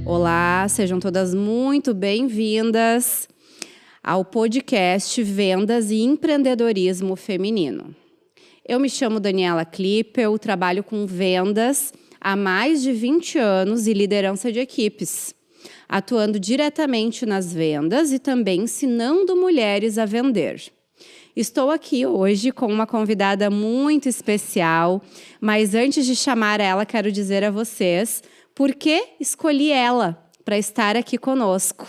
Olá, sejam todas muito bem-vindas ao podcast Vendas e Empreendedorismo Feminino. Eu me chamo Daniela Klippel, trabalho com vendas há mais de 20 anos e liderança de equipes, atuando diretamente nas vendas e também ensinando mulheres a vender. Estou aqui hoje com uma convidada muito especial, mas antes de chamar ela, quero dizer a vocês por que escolhi ela para estar aqui conosco.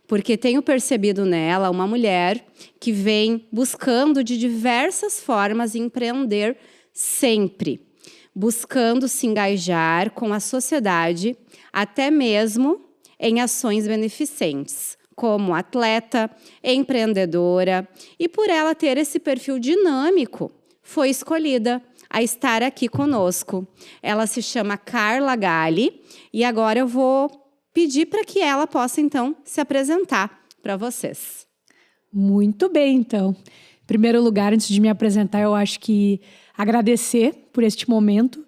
Porque tenho percebido nela uma mulher que vem buscando de diversas formas empreender sempre, buscando se engajar com a sociedade, até mesmo em ações beneficentes, como atleta, empreendedora, e por ela ter esse perfil dinâmico, foi escolhida a estar aqui conosco. Ela se chama Carla Galli e agora eu vou pedir para que ela possa, então, se apresentar para vocês. Muito bem, então. Em primeiro lugar, antes de me apresentar, eu acho que agradecer por este momento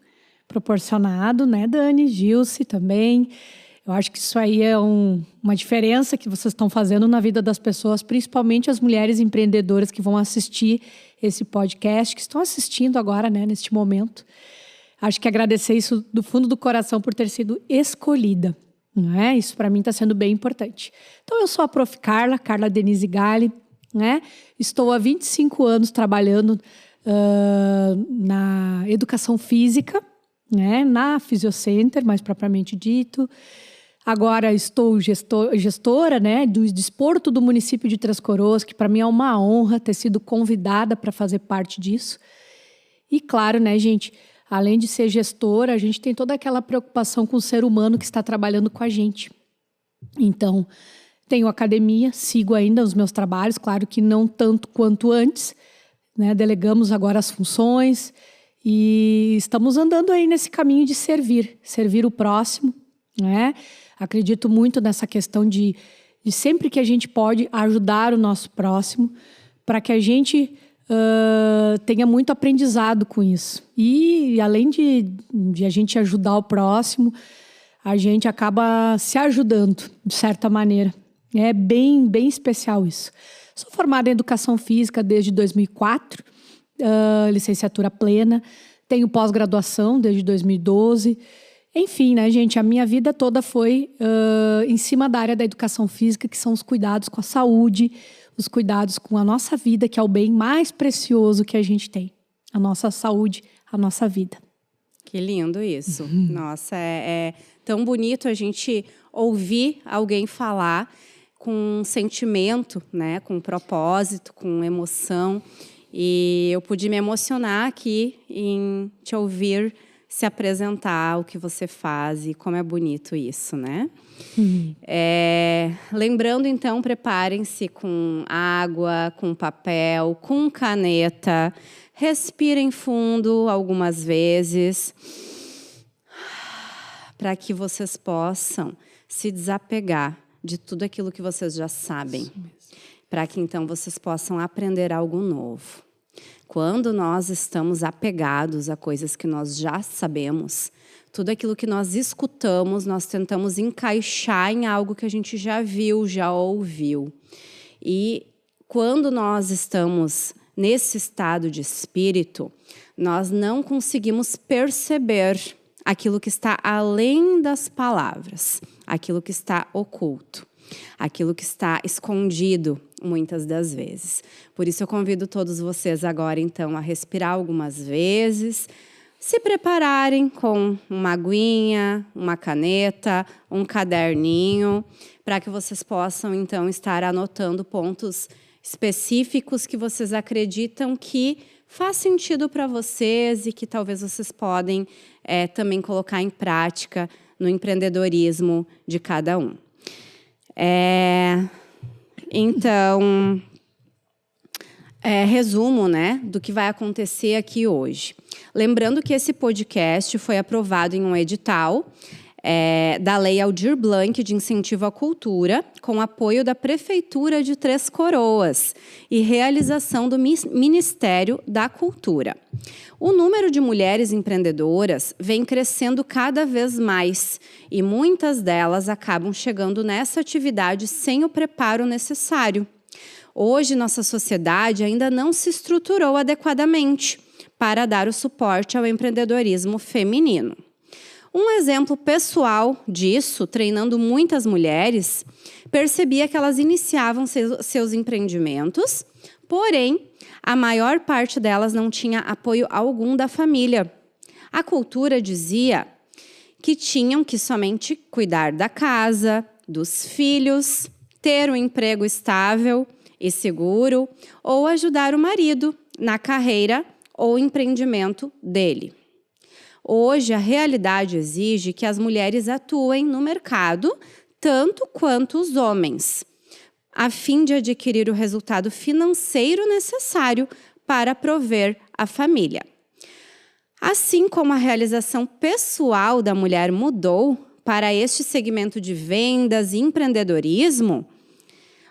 proporcionado, né, Dani, Gilce também. Eu acho que isso aí é uma diferença que vocês estão fazendo na vida das pessoas, principalmente as mulheres empreendedoras que vão assistir esse podcast, que estão assistindo agora, né, neste momento. Acho que agradecer isso do fundo do coração por ter sido escolhida. Né? Isso para mim está sendo bem importante. Então, eu sou a Prof. Carla Denise Galli, né? Estou há 25 anos trabalhando na educação física, né? Na Fisiocenter, mais propriamente dito. Agora estou gestora, né, do desporto do município de Três Coroas, que para mim é uma honra ter sido convidada para fazer parte disso. E claro, né, gente, além de ser gestora, a gente tem toda aquela preocupação com o ser humano que está trabalhando com a gente. Então, tenho academia, sigo ainda os meus trabalhos, claro que não tanto quanto antes, né? Delegamos agora as funções e estamos andando aí nesse caminho de servir o próximo, né? Acredito muito nessa questão de sempre que a gente pode ajudar o nosso próximo, para que a gente tenha muito aprendizado com isso. E além de a gente ajudar o próximo, a gente acaba se ajudando, de certa maneira. É bem, bem especial isso. Sou formada em Educação Física desde 2004, licenciatura plena. Tenho pós-graduação desde 2012. Enfim, né, gente, a minha vida toda foi em cima da área da educação física, que são os cuidados com a saúde, os cuidados com a nossa vida, que é o bem mais precioso que a gente tem. A nossa saúde, a nossa vida. Que lindo isso. Nossa, é tão bonito a gente ouvir alguém falar com sentimento, né, com propósito, com emoção. E eu pude me emocionar aqui em te ouvir se apresentar, o que você faz e como é bonito isso, né? Lembrando, então, preparem-se com água, com papel, com caneta. Respirem fundo algumas vezes para que vocês possam se desapegar de tudo aquilo que vocês já sabem. Para que, então, vocês possam aprender algo novo. Quando nós estamos apegados a coisas que nós já sabemos, tudo aquilo que nós escutamos, nós tentamos encaixar em algo que a gente já viu, já ouviu. E quando nós estamos nesse estado de espírito, nós não conseguimos perceber aquilo que está além das palavras, aquilo que está oculto, aquilo que está escondido, muitas das vezes. Por isso eu convido todos vocês agora, então, a respirar algumas vezes, se prepararem com uma aguinha, uma caneta, um caderninho, para que vocês possam, então, estar anotando pontos específicos que vocês acreditam que faz sentido para vocês e que talvez vocês podem também colocar em prática no empreendedorismo de cada um. Então, resumo, né, do que vai acontecer aqui hoje. Lembrando que esse podcast foi aprovado em um edital da Lei Aldir Blanc de Incentivo à Cultura, com apoio da Prefeitura de Três Coroas e realização do Ministério da Cultura. O número de mulheres empreendedoras vem crescendo cada vez mais e muitas delas acabam chegando nessa atividade sem o preparo necessário. Hoje, nossa sociedade ainda não se estruturou adequadamente para dar o suporte ao empreendedorismo feminino. Um exemplo pessoal disso, treinando muitas mulheres, percebia que elas iniciavam seus empreendimentos, porém, a maior parte delas não tinha apoio algum da família. A cultura dizia que tinham que somente cuidar da casa, dos filhos, ter um emprego estável e seguro ou ajudar o marido na carreira ou empreendimento dele. Hoje, a realidade exige que as mulheres atuem no mercado tanto quanto os homens, a fim de adquirir o resultado financeiro necessário para prover a família. Assim como a realização pessoal da mulher mudou para este segmento de vendas e empreendedorismo,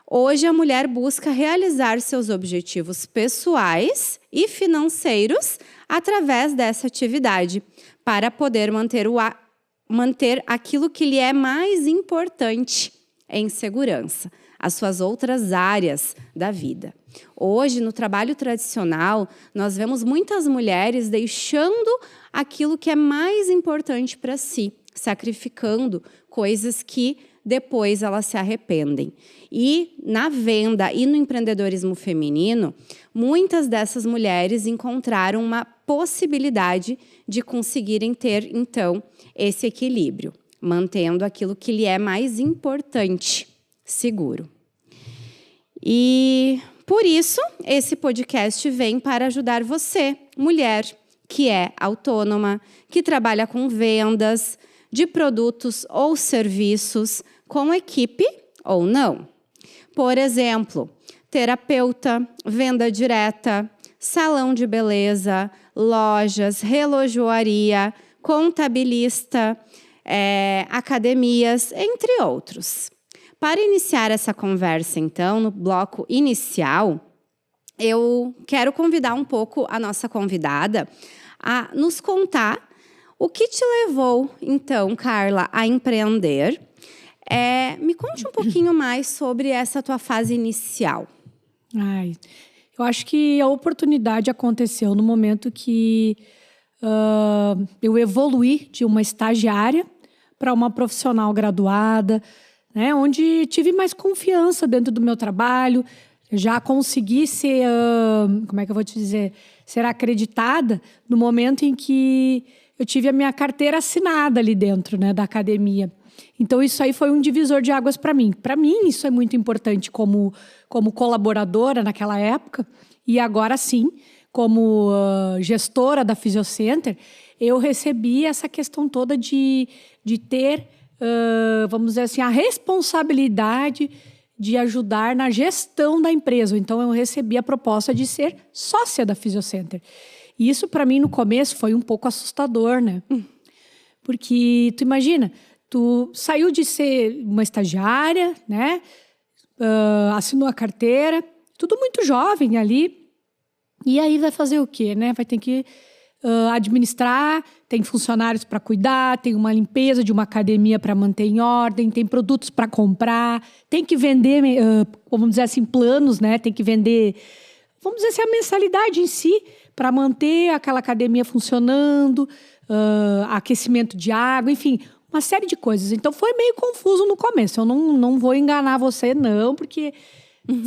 hoje a mulher busca realizar seus objetivos pessoais e financeiros através dessa atividade, para poder manter aquilo que lhe é mais importante em segurança, as suas outras áreas da vida. Hoje, no trabalho tradicional, nós vemos muitas mulheres deixando aquilo que é mais importante para si, sacrificando coisas que depois elas se arrependem. E na venda e no empreendedorismo feminino, muitas dessas mulheres encontraram uma possibilidade de conseguirem ter, então, esse equilíbrio, mantendo aquilo que lhe é mais importante, seguro. E por isso, esse podcast vem para ajudar você, mulher, que é autônoma, que trabalha com vendas de produtos ou serviços com equipe ou não. Por exemplo, terapeuta, venda direta, salão de beleza, lojas, relojoaria, contabilista, academias, entre outros. Para iniciar essa conversa, então, no bloco inicial, eu quero convidar um pouco a nossa convidada a nos contar o que te levou, então, Carla, a empreender. Me conte um pouquinho mais sobre essa tua fase inicial. Eu acho que a oportunidade aconteceu no momento que eu evoluí de uma estagiária para uma profissional graduada, né, onde tive mais confiança dentro do meu trabalho, já consegui ser, ser acreditada no momento em que eu tive a minha carteira assinada ali dentro, né, da academia. Então, isso aí foi um divisor de águas para mim. Para mim, isso é muito importante como colaboradora naquela época. E agora sim, como gestora da Physiocenter, eu recebi essa questão toda de ter, vamos dizer assim, a responsabilidade de ajudar na gestão da empresa. Então, eu recebi a proposta de ser sócia da Physiocenter. E isso, para mim, no começo, foi um pouco assustador, né? Porque, tu imagina, tu saiu de ser uma estagiária, né? Assinou a carteira, tudo muito jovem ali. E aí vai fazer o quê, né? Vai ter que administrar, tem funcionários para cuidar, tem uma limpeza de uma academia para manter em ordem, tem produtos para comprar, tem que vender, vamos dizer assim, planos, né? Tem que vender, vamos dizer assim, a mensalidade em si para manter aquela academia funcionando, aquecimento de água, enfim, uma série de coisas. Então, foi meio confuso no começo. Eu não vou enganar você, não, porque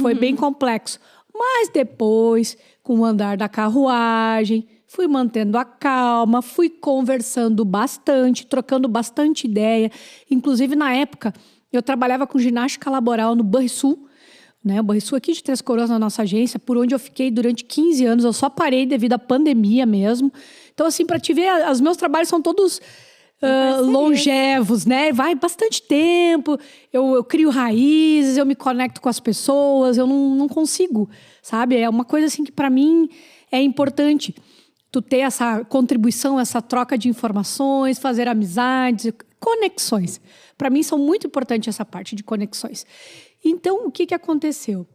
foi bem complexo. Mas depois, com o andar da carruagem, fui mantendo a calma, fui conversando bastante, trocando bastante ideia. Inclusive, na época, eu trabalhava com ginástica laboral no Banrisul, né? O Banrisul aqui de Três Coroas, na nossa agência, por onde eu fiquei durante 15 anos. Eu só parei devido à pandemia mesmo. Então, assim, para te ver, os meus trabalhos são todos longevos, né? Vai bastante tempo, eu crio raízes, eu me conecto com as pessoas, eu não consigo, sabe? É uma coisa assim que para mim é importante. Tu ter essa contribuição, essa troca de informações, fazer amizades, conexões. Para mim, são muito importantes essa parte de conexões. Então, o que aconteceu?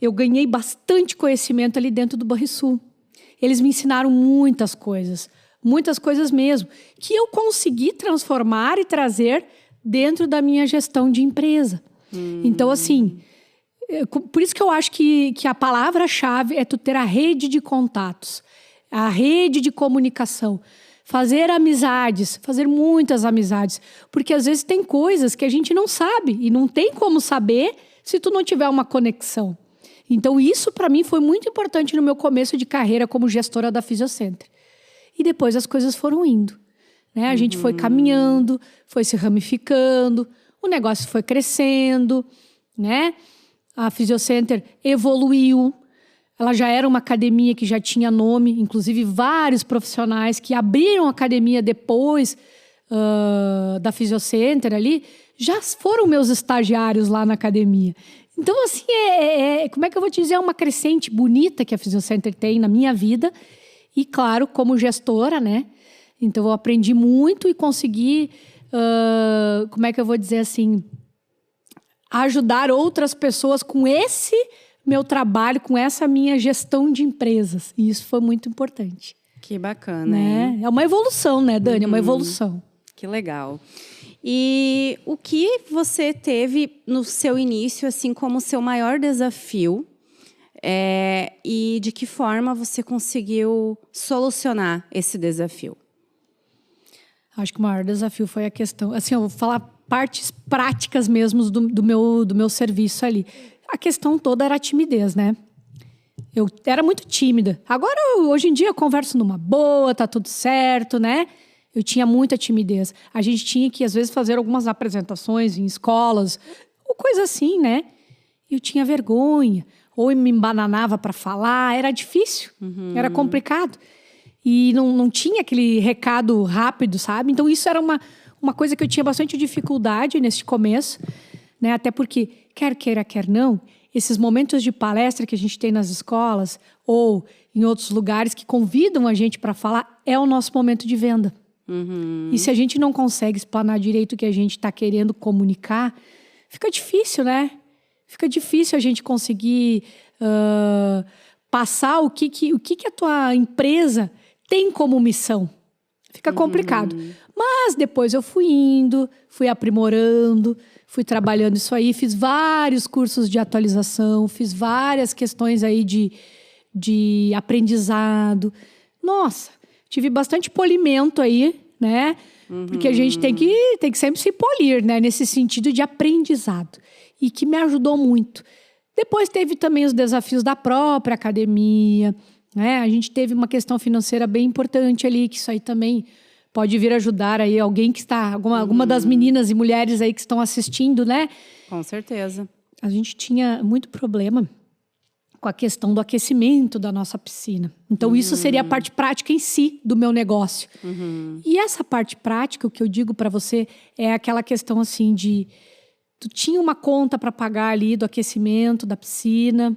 Eu ganhei bastante conhecimento ali dentro do Banrisul. Eles me ensinaram muitas coisas mesmo, que eu consegui transformar e trazer dentro da minha gestão de empresa. Então, assim, por isso que eu acho que a palavra-chave é tu ter a rede de contatos, a rede de comunicação, fazer amizades, fazer muitas amizades, porque às vezes tem coisas que a gente não sabe e não tem como saber se tu não tiver uma conexão. Então, isso para mim foi muito importante no meu começo de carreira como gestora da Fisiocenter. E depois as coisas foram indo, né? A gente foi caminhando, foi se ramificando, o negócio foi crescendo, né? A Fisiocenter evoluiu. Ela já era uma academia que já tinha nome, inclusive vários profissionais que abriram a academia depois da Fisiocenter ali, já foram meus estagiários lá na academia. Então, assim, como é que eu vou te dizer? É uma crescente bonita que a Fisiocenter tem na minha vida. E, claro, como gestora, né? Então, eu aprendi muito e consegui, como é que eu vou dizer assim, ajudar outras pessoas com esse meu trabalho, com essa minha gestão de empresas. E isso foi muito importante. Que bacana, né? É uma evolução, né, Dani? É uma evolução. Que legal. E o que você teve no seu início, assim, como seu maior desafio? E de que forma você conseguiu solucionar esse desafio? Acho que o maior desafio foi a questão... Assim, eu vou falar partes práticas mesmo do meu serviço ali. A questão toda era a timidez, né? Eu era muito tímida. Agora, hoje em dia, eu converso numa boa, tá tudo certo, né? Eu tinha muita timidez. A gente tinha que, às vezes, fazer algumas apresentações em escolas, ou coisa assim, né? Eu tinha vergonha, ou me embananava para falar, era difícil, era complicado. E não tinha aquele recado rápido, sabe? Então, isso era uma coisa que eu tinha bastante dificuldade nesse começo, né? Até porque, quer queira, quer não, esses momentos de palestra que a gente tem nas escolas ou em outros lugares que convidam a gente para falar, é o nosso momento de venda. E se a gente não consegue explanar direito o que a gente está querendo comunicar, fica difícil, né? Fica difícil a gente conseguir passar o que a tua empresa tem como missão. Fica complicado. Mas depois eu fui indo, fui aprimorando, fui trabalhando isso aí, fiz vários cursos de atualização, fiz várias questões aí de aprendizado. Nossa, tive bastante polimento aí, né? Porque a gente tem que sempre se polir, né? Nesse sentido de aprendizado. E que me ajudou muito. Depois teve também os desafios da própria academia, né? A gente teve uma questão financeira bem importante ali, que isso aí também pode vir ajudar aí alguém que está... Alguma das meninas e mulheres aí que estão assistindo, né? Com certeza. A gente tinha muito problema com a questão do aquecimento da nossa piscina. Então, isso seria a parte prática em si do meu negócio. E essa parte prática, o que eu digo para você, é aquela questão assim de... Tu tinha uma conta para pagar ali do aquecimento da piscina,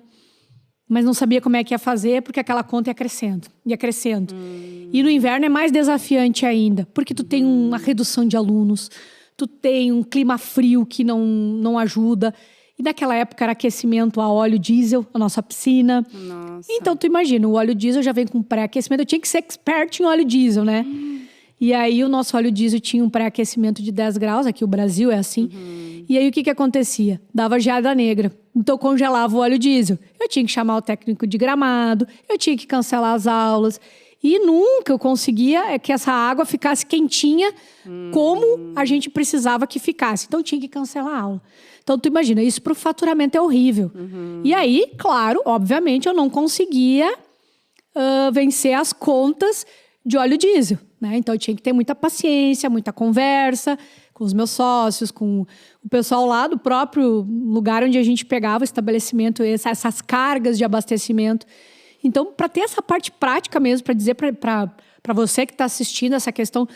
mas não sabia como é que ia fazer, porque aquela conta ia crescendo, ia crescendo. E no inverno é mais desafiante ainda, porque tu tem uma redução de alunos, tu tem um clima frio que não ajuda. E naquela época era aquecimento a óleo diesel, a nossa piscina. Nossa. Então, tu imagina, o óleo diesel já vem com pré-aquecimento. Eu tinha que ser expert em óleo diesel, né? E aí, o nosso óleo diesel tinha um pré-aquecimento de 10 graus. Aqui o Brasil é assim. E aí, o que acontecia? Dava geada negra. Então, congelava o óleo diesel. Eu tinha que chamar o técnico de gramado. Eu tinha que cancelar as aulas. E nunca eu conseguia que essa água ficasse quentinha como a gente precisava que ficasse. Então, tinha que cancelar a aula. Então, tu imagina, isso para o faturamento é horrível. E aí, claro, obviamente, eu não conseguia vencer as contas de óleo diesel, né? Então, eu tinha que ter muita paciência, muita conversa com os meus sócios, com o pessoal lá do próprio lugar onde a gente pegava o estabelecimento, essas cargas de abastecimento. Então, para ter essa parte prática mesmo, para dizer para você que está assistindo essa questão,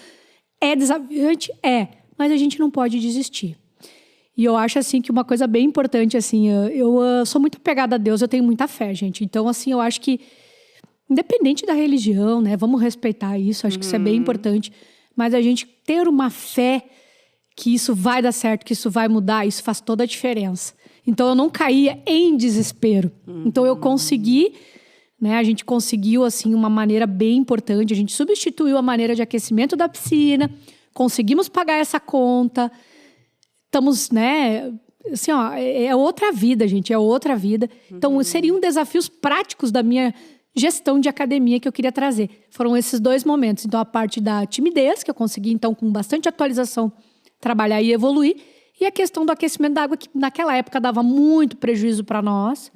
é desafiante? É, mas a gente não pode desistir. E eu acho, assim, que uma coisa bem importante, assim, eu sou muito apegada a Deus, eu tenho muita fé, gente. Então, assim, eu acho que, independente da religião, né, vamos respeitar isso, acho que isso é bem importante, mas a gente ter uma fé que isso vai dar certo, que isso vai mudar, isso faz toda a diferença. Então, eu não caía em desespero. Então, eu consegui, né? A gente conseguiu, assim, uma maneira bem importante. A gente substituiu a maneira de aquecimento da piscina, conseguimos pagar essa conta. Estamos, né? Assim, ó, é outra vida, gente, é outra vida. Então, seriam desafios práticos da minha gestão de academia que eu queria trazer. Foram esses 2 momentos. Então, a parte da timidez, que eu consegui, então, com bastante atualização, trabalhar e evoluir. E a questão do aquecimento da água, que naquela época dava muito prejuízo para nós,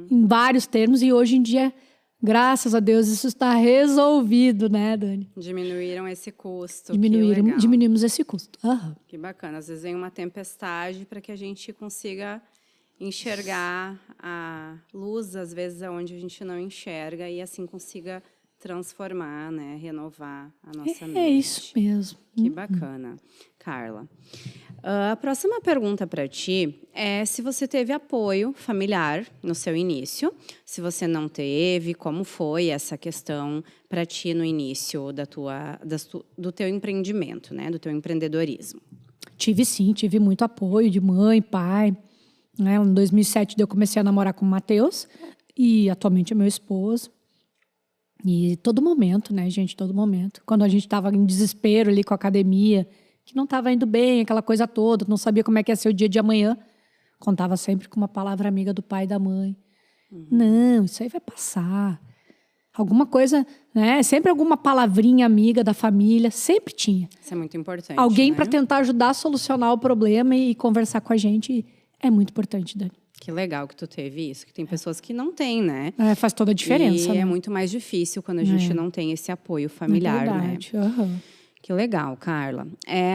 em vários termos. E hoje em dia, graças a Deus, isso está resolvido, né, Dani? Diminuíram esse custo. Que legal. Diminuímos esse custo. Que bacana. Às vezes vem uma tempestade para que a gente consiga enxergar a luz, às vezes, aonde a gente não enxerga, e assim consiga transformar, né, renovar a nossa mente. É isso mesmo. Que bacana. Carla, a próxima pergunta para ti é se você teve apoio familiar no seu início. Se você não teve, como foi essa questão para ti no início do teu empreendimento, né, do teu empreendedorismo? Tive sim, tive muito apoio de mãe, pai. Né? Em 2007 eu comecei a namorar com o Matheus e atualmente é meu esposo. E todo momento, né, gente, todo momento. Quando a gente estava em desespero ali com a academia, que não estava indo bem, aquela coisa toda, não sabia como é que ia ser o dia de amanhã, contava sempre com uma palavra amiga do pai e da mãe. Não, isso aí vai passar. Alguma coisa, né? Sempre alguma palavrinha amiga da família, sempre tinha. Isso é muito importante. Alguém né? para tentar ajudar a solucionar o problema e conversar com a gente é muito importante, Dani. Que legal que tu teve isso, que tem pessoas que não têm, né? Faz toda a diferença. E né? é muito mais difícil quando a gente não tem esse apoio familiar, é verdade. né? Que legal, Carla.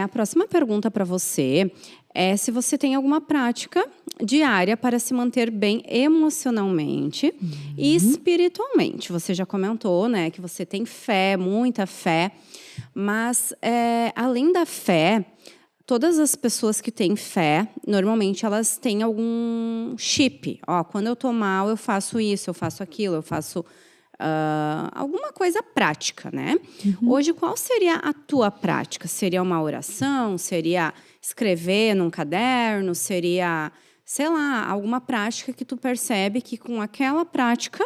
A próxima pergunta para você é se você tem alguma prática diária para se manter bem emocionalmente e espiritualmente. Você já comentou, né, que você tem fé, muita fé, mas além da fé, todas as pessoas que têm fé, normalmente elas têm algum chip. Quando eu tô mal, eu faço isso, eu faço aquilo, eu faço alguma coisa prática, né? Hoje, qual seria a tua prática? Seria uma oração? Seria escrever num caderno? Seria, sei lá, alguma prática que tu percebe que com aquela prática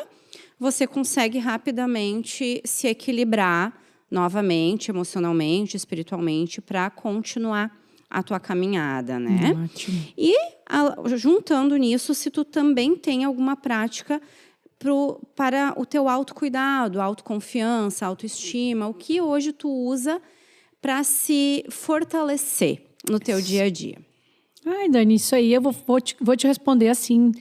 você consegue rapidamente se equilibrar novamente, emocionalmente, espiritualmente, para continuar a tua caminhada, né? Ótimo. E juntando nisso, se tu também tem alguma prática para o teu autocuidado, autoconfiança, autoestima, o que hoje tu usa para se fortalecer no teu dia a dia? Ai, Dani, isso aí eu vou te responder assim,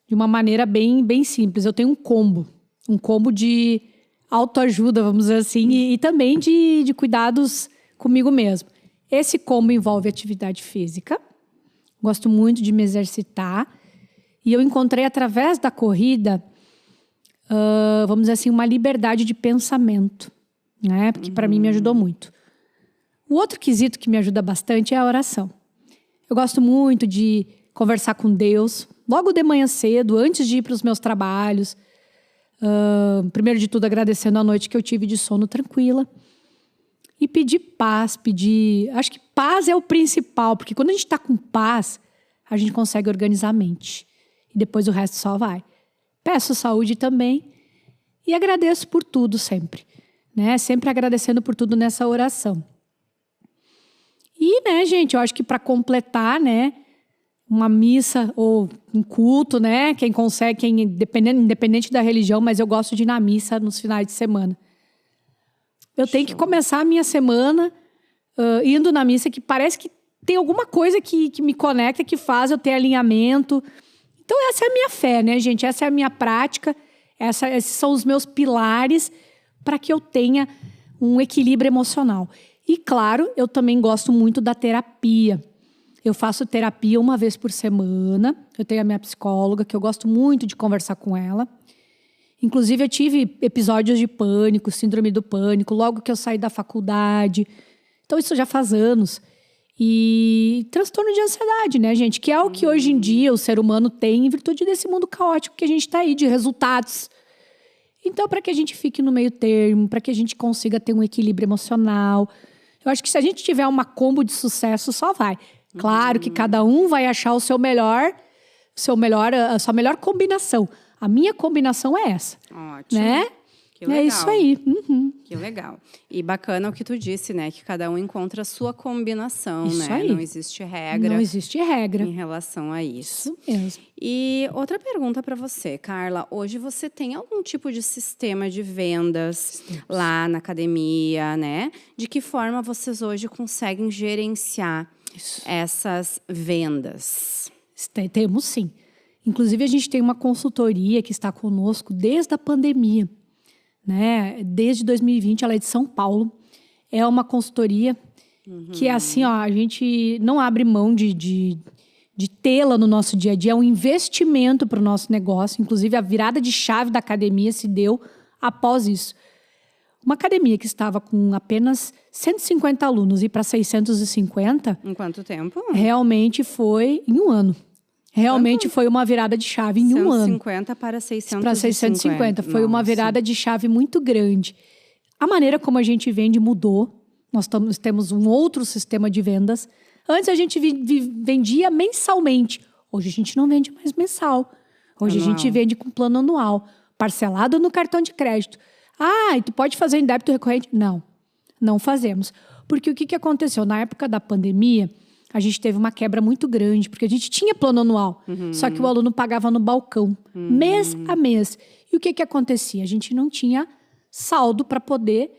de uma maneira bem, bem simples. Eu tenho um combo de autoajuda, vamos dizer assim, e também de cuidados comigo mesmo. Esse combo envolve atividade física, gosto muito de me exercitar, e eu encontrei através da corrida, vamos dizer assim, uma liberdade de pensamento, né? Porque para mim me ajudou muito. O outro quesito que me ajuda bastante é a oração. Eu gosto muito de conversar com Deus, logo de manhã cedo, antes de ir para os meus trabalhos. Primeiro de tudo, agradecendo a noite que eu tive de sono tranquila. E pedir paz, acho que paz é o principal, porque quando a gente está com paz, a gente consegue organizar a mente. E depois o resto só vai. Peço saúde também e agradeço por tudo sempre. Né? Sempre agradecendo por tudo nessa oração. E, né, gente, eu acho que para completar, né, uma missa ou um culto, né, quem consegue, independente da religião, mas eu gosto de ir na missa nos finais de semana. Eu tenho que começar a minha semana indo na missa, que parece que tem alguma coisa que me conecta, que faz eu ter alinhamento. Então, essa é a minha fé, né, gente? Essa é a minha prática. Esses são os meus pilares para que eu tenha um equilíbrio emocional. E, claro, eu também gosto muito da terapia. Eu faço terapia uma vez por semana. Eu tenho a minha psicóloga, que eu gosto muito de conversar com ela. Inclusive, eu tive episódios de pânico, síndrome do pânico, logo que eu saí da faculdade. Então, isso já faz anos. E transtorno de ansiedade, né, gente? Que é o que hoje em dia o ser humano tem em virtude desse mundo caótico que a gente está aí, de resultados. Então, para que a gente fique no meio termo, para que a gente consiga ter um equilíbrio emocional, Eu acho que se a gente tiver uma combo de sucesso, só vai. Claro que cada um vai achar a sua melhor combinação. A minha combinação é essa. Ótimo. Né? Que legal. É isso aí. Que legal. E bacana o que tu disse, né? Que cada um encontra a sua combinação, Isso né? aí. Não existe regra. Não existe regra. Em relação a isso. Isso mesmo. E outra pergunta para você, Carla. Hoje você tem algum tipo de sistema de vendas lá na academia, né? De que forma vocês hoje conseguem gerenciar essas vendas? Temos sim. Inclusive, a gente tem uma consultoria que está conosco desde a pandemia, né? Desde 2020, ela é de São Paulo. É uma consultoria que é assim, ó, a gente não abre mão de tê-la no nosso dia a dia. É um investimento para o nosso negócio. Inclusive, a virada de chave da academia se deu após isso. Uma academia que estava com apenas 150 alunos e para 650... Em quanto tempo? Realmente foi em um ano. Realmente foi uma virada de chave em um ano. 150 para 650. Para 650. Foi uma virada de chave muito grande. A maneira como a gente vende mudou. Nós temos um outro sistema de vendas. Antes a gente vendia mensalmente. Hoje a gente não vende mais mensal. Hoje a gente vende com plano anual, parcelado no cartão de crédito. Ah, e tu pode fazer em débito recorrente? Não, não fazemos. Porque o que aconteceu? Na época da pandemia, a gente teve uma quebra muito grande, porque a gente tinha plano anual, só que o aluno pagava no balcão, mês a mês. E o que acontecia? A gente não tinha saldo para poder...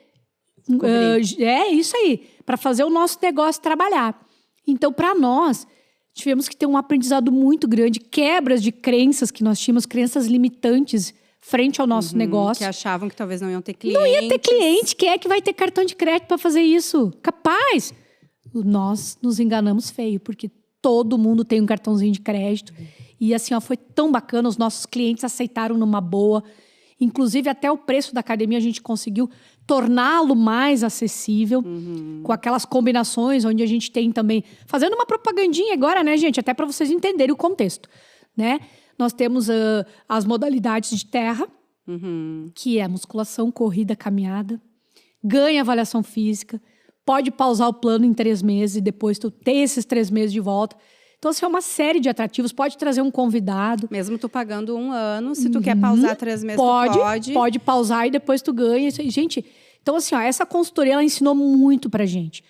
é isso aí, para fazer o nosso negócio trabalhar. Então, para nós, tivemos que ter um aprendizado muito grande, quebras de crenças que nós tínhamos, crenças limitantes frente ao nosso negócio. Que achavam que talvez não iam ter cliente. Não ia ter cliente. Quem é que vai ter cartão de crédito para fazer isso? Capaz! Nós nos enganamos feio, porque todo mundo tem um cartãozinho de crédito. E assim, ó, foi tão bacana, os nossos clientes aceitaram numa boa. Inclusive, até o preço da academia a gente conseguiu torná-lo mais acessível, com aquelas combinações onde a gente tem também... Fazendo uma propagandinha agora, né, gente? Até para vocês entenderem o contexto, né? Nós temos as modalidades de terra, que é musculação, corrida, caminhada. Ganha avaliação física. Pode pausar o plano em 3 meses e depois tu ter esses 3 meses de volta. Então, assim, é uma série de atrativos. Pode trazer um convidado. Mesmo tu pagando 1 ano, se tu quer pausar 3 meses, tu pode. Pode pausar e depois tu ganha. Gente, então, assim, ó, essa consultoria, ela ensinou muito pra gente.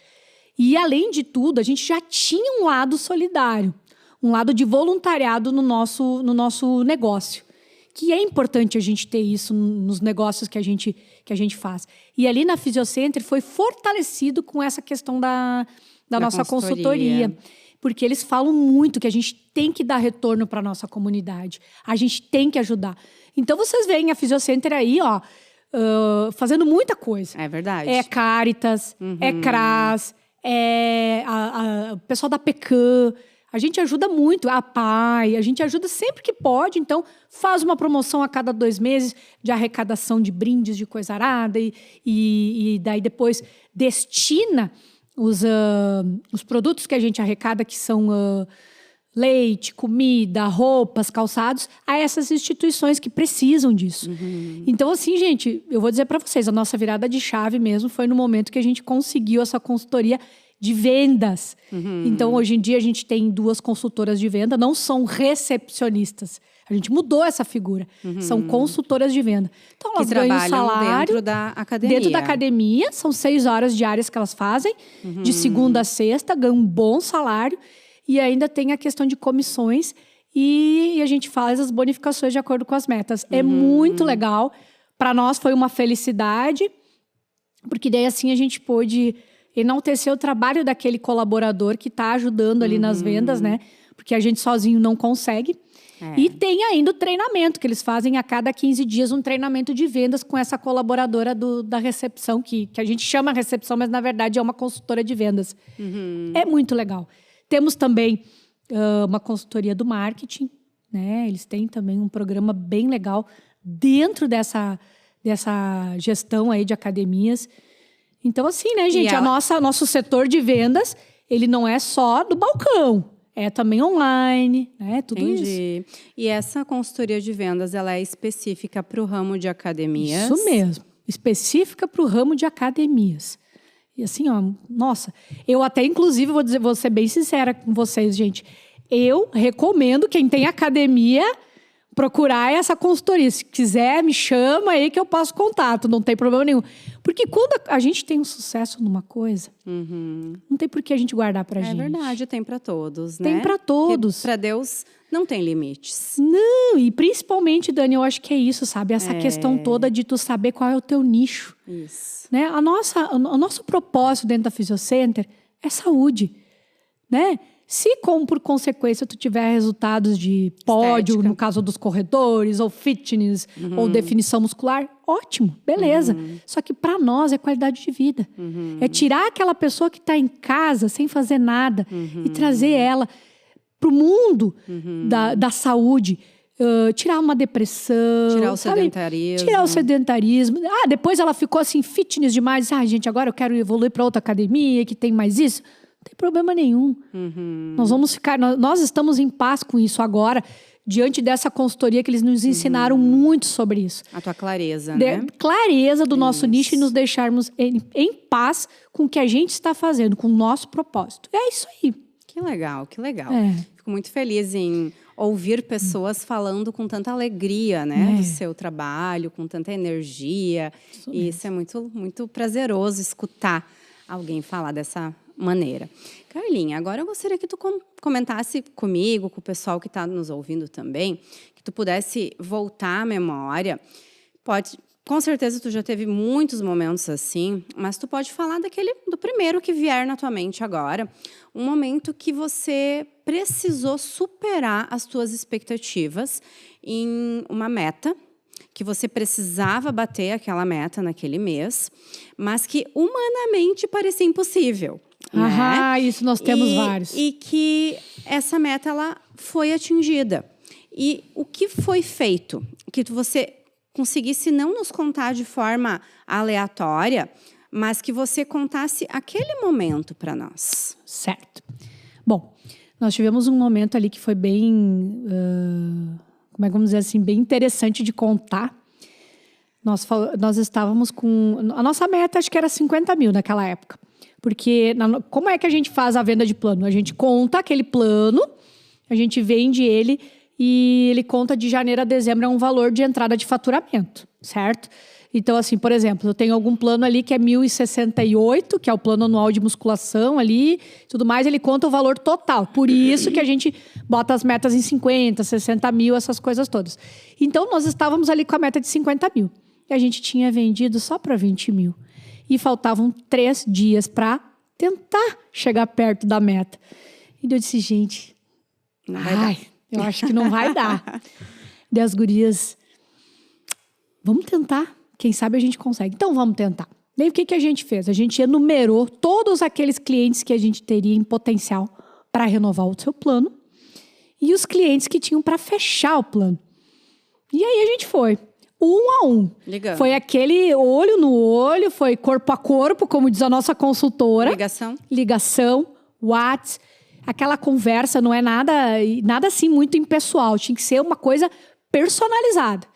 E, além de tudo, a gente já tinha um lado solidário. Um lado de voluntariado no nosso negócio. Que é importante a gente ter isso nos negócios que a gente faz. E ali na Physiocenter foi fortalecido com essa questão da nossa consultoria. Porque eles falam muito que a gente tem que dar retorno para a nossa comunidade. A gente tem que ajudar. Então, vocês veem a Physiocenter aí, ó, fazendo muita coisa. É verdade. É Caritas, é CRAS, é o pessoal da PECAM. A gente ajuda muito, a PAI, a gente ajuda sempre que pode. Então, faz uma promoção a cada 2 meses de arrecadação de brindes, de coisa arada. E daí depois destina os produtos que a gente arrecada, que são leite, comida, roupas, calçados, a essas instituições que precisam disso. Então, assim, gente, eu vou dizer para vocês, a nossa virada de chave mesmo foi no momento que a gente conseguiu essa consultoria de vendas. Então, hoje em dia, a gente tem 2 consultoras de venda, não são recepcionistas. A gente mudou essa figura. São consultoras de venda. Então, elas ganham salário dentro da academia. Dentro da academia, são 6 horas diárias que elas fazem, de segunda a sexta, ganham um bom salário. E ainda tem a questão de comissões e a gente faz as bonificações de acordo com as metas. É muito legal. Para nós foi uma felicidade, porque daí assim a gente pôde enaltecer o trabalho daquele colaborador que está ajudando ali nas vendas, né? Porque a gente sozinho não consegue. E tem ainda o treinamento, que eles fazem a cada 15 dias, um treinamento de vendas com essa colaboradora da recepção, que a gente chama recepção, mas na verdade é uma consultora de vendas. É muito legal. Temos também uma consultoria do marketing, né? Eles têm também um programa bem legal dentro dessa gestão aí de academias. Então, assim, né, gente? Nosso setor de vendas, ele não é só do balcão. É também online, né? Tudo Entendi. isso. E essa consultoria de vendas, ela é específica para o ramo de academias? Isso mesmo. Específica para o ramo de academias. E assim, ó, nossa, eu até, inclusive, vou ser bem sincera com vocês, gente. Eu recomendo quem tem academia procurar essa consultoria. Se quiser, me chama aí que eu passo contato, não tem problema nenhum. Porque quando a gente tem um sucesso numa coisa, não tem por que a gente guardar pra gente. É verdade, tem para todos, né? Tem pra todos. Para Deus não tem limites. Não, e principalmente, Dani, eu acho que é isso, sabe? Essa questão toda de tu saber qual é o teu nicho. Isso. Né? O nosso propósito dentro da Physiocenter é saúde, né? Se, como por consequência, tu tiver resultados de pódio, Estética. no caso dos corredores, ou fitness, ou definição muscular, ótimo, beleza. Só que para nós é qualidade de vida. É tirar aquela pessoa que está em casa sem fazer nada e trazer ela para o mundo da saúde. Tirar uma depressão. Tirar o sabe? sedentarismo. Tirar o sedentarismo. Depois ela ficou assim, fitness demais. Gente, agora eu quero evoluir para outra academia que tem mais isso. Não tem problema nenhum. Nós estamos em paz com isso agora, diante dessa consultoria que eles nos ensinaram muito sobre isso. A tua clareza, né? Clareza do nosso nicho e nos deixarmos em paz com o que a gente está fazendo, com o nosso propósito. É isso aí. Que legal, que legal. É. Fico muito feliz em ouvir pessoas falando com tanta alegria, né? Do seu trabalho, com tanta energia. E isso é muito, muito prazeroso escutar alguém falar dessa maneira. Carlinha, agora eu gostaria que tu comentasse comigo, com o pessoal que está nos ouvindo também, que tu pudesse voltar à memória. Com certeza tu já teve muitos momentos assim, mas tu pode falar do primeiro que vier na tua mente agora. Um momento que você precisou superar as tuas expectativas em uma meta, que você precisava bater aquela meta naquele mês, mas que humanamente parecia impossível. Né? Isso nós temos vários. E que essa meta ela foi atingida. E o que foi feito? Que você conseguisse não nos contar de forma aleatória, mas que você contasse aquele momento para nós. Certo. Bom, nós tivemos um momento ali que foi bem, como é que vamos dizer assim, bem interessante de contar. Nós estávamos com... A nossa meta acho que era 50 mil naquela época. Porque como é que a gente faz a venda de plano? A gente conta aquele plano, a gente vende ele e ele conta de janeiro a dezembro é um valor de entrada de faturamento, certo? Então, assim, por exemplo, eu tenho algum plano ali que é 1.068, que é o plano anual de musculação ali, tudo mais, ele conta o valor total. Por isso que a gente bota as metas em 50, 60 mil, essas coisas todas. Então, nós estávamos ali com a meta de 50 mil. E a gente tinha vendido só para 20 mil. E faltavam 3 dias para tentar chegar perto da meta. E eu disse, gente, eu acho que não vai dar. Daí as gurias, vamos tentar. Quem sabe a gente consegue. Então, vamos tentar. Daí, o que a gente fez? A gente enumerou todos aqueles clientes que a gente teria em potencial para renovar o seu plano e os clientes que tinham para fechar o plano. E aí, a gente foi. Um a um. Ligando. Foi aquele olho no olho, foi corpo a corpo, como diz a nossa consultora. Ligação, WhatsApp. Aquela conversa não é nada assim muito impessoal. Tinha que ser uma coisa personalizada.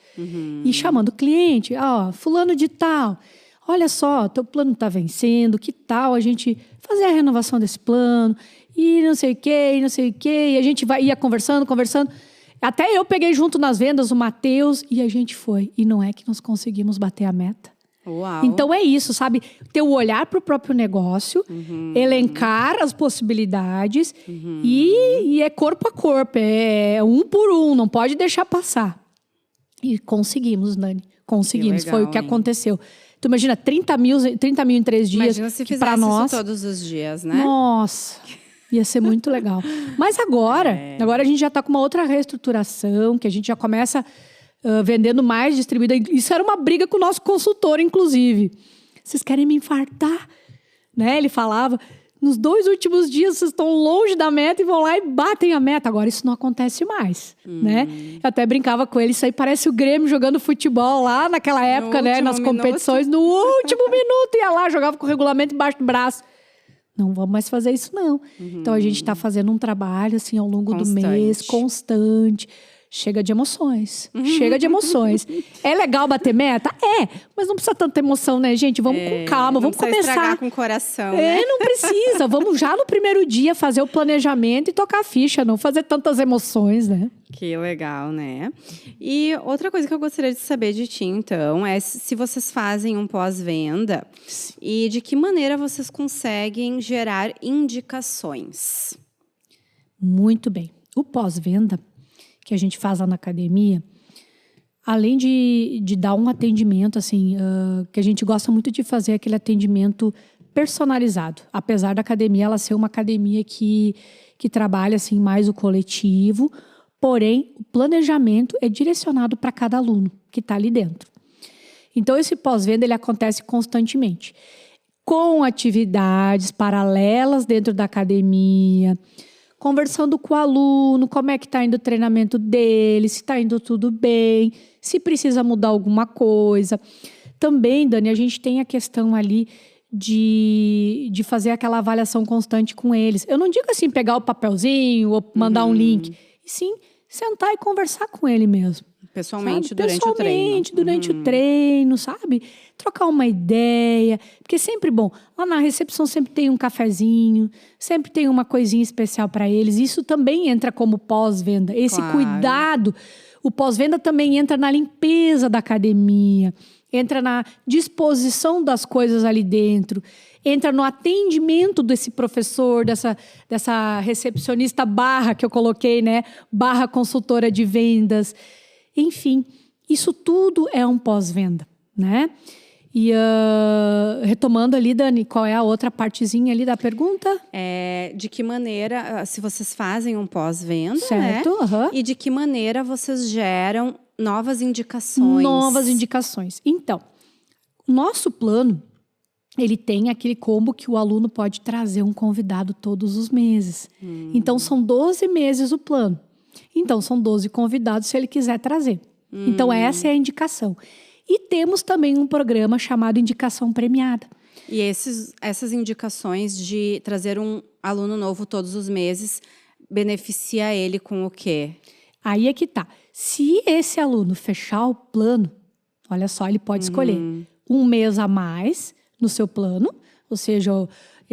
E chamando o cliente, fulano de tal, olha só, teu plano está vencendo, que tal a gente fazer a renovação desse plano, e não sei o quê, e a gente ia conversando. Até eu peguei junto nas vendas o Matheus e a gente foi. E não é que nós conseguimos bater a meta. Uau. Então é isso, sabe? Ter o olhar para o próprio negócio, elencar as possibilidades e é corpo a corpo, é um por um, não pode deixar passar. E conseguimos, Dani. Conseguimos, legal, foi o que aconteceu. Tu imagina, 30 mil em 3 dias. Imagina se fizesse nós, isso todos os dias, né? Nossa, ia ser muito legal. Mas agora a gente já está com uma outra reestruturação, que a gente já começa vendendo mais distribuída. Isso era uma briga com o nosso consultor, inclusive. Vocês querem me infartar? Né? Ele falava, nos 2 últimos dias vocês estão longe da meta e vão lá e batem a meta. Agora isso não acontece mais, né? Eu até brincava com ele, isso aí parece o Grêmio jogando futebol lá naquela época, né? Nas competições, no último minuto, ia lá, jogava com o regulamento embaixo do braço. Não vamos mais fazer isso, não. Então, a gente está fazendo um trabalho, assim, ao longo do mês, constante, chega de emoções. Chega de emoções. É legal bater meta? É, mas não precisa tanta emoção, né, gente? Vamos com calma, vamos começar. Estragar com o coração, né? Não precisa. Vamos já no primeiro dia fazer o planejamento e tocar a ficha, não fazer tantas emoções, né? Que legal, né? E outra coisa que eu gostaria de saber de ti, então, é se vocês fazem um pós-venda e de que maneira vocês conseguem gerar indicações. Muito bem. O pós-venda que a gente faz lá na academia, além de dar um atendimento, assim, que a gente gosta muito de fazer aquele atendimento personalizado. Apesar da academia ela ser uma academia que trabalha assim, mais o coletivo, porém, o planejamento é direcionado para cada aluno que está ali dentro. Então, esse pós-venda ele acontece constantemente, com atividades paralelas dentro da academia, conversando com o aluno, como é que está indo o treinamento dele, se está indo tudo bem, se precisa mudar alguma coisa. Também, Dani, a gente tem a questão ali de fazer aquela avaliação constante com eles. Eu não digo assim, pegar o papelzinho ou mandar um link, e sim sentar e conversar com ele mesmo. Pessoalmente, sabe? durante o treino. Pessoalmente, durante o treino, sabe? Trocar uma ideia. Porque é sempre bom. Lá na recepção sempre tem um cafezinho, sempre tem uma coisinha especial para eles. Isso também entra como pós-venda. Esse cuidado. O pós-venda também entra na limpeza da academia, entra na disposição das coisas ali dentro, entra no atendimento desse professor, dessa recepcionista barra que eu coloquei, né? Barra consultora de vendas. Enfim, isso tudo é um pós-venda, né? E retomando ali, Dani, qual é a outra partezinha ali da pergunta? De que maneira, se vocês fazem um pós-venda, certo, né? E de que maneira vocês geram novas indicações? Novas indicações. Então, o nosso plano, ele tem aquele combo que o aluno pode trazer um convidado todos os meses. Então, são 12 meses o plano. Então, são 12 convidados se ele quiser trazer. Então, essa é a indicação. E temos também um programa chamado Indicação Premiada. E essas indicações de trazer um aluno novo todos os meses, beneficia ele com o quê? Aí é que tá. Se esse aluno fechar o plano, olha só, ele pode escolher um mês a mais no seu plano. Ou seja,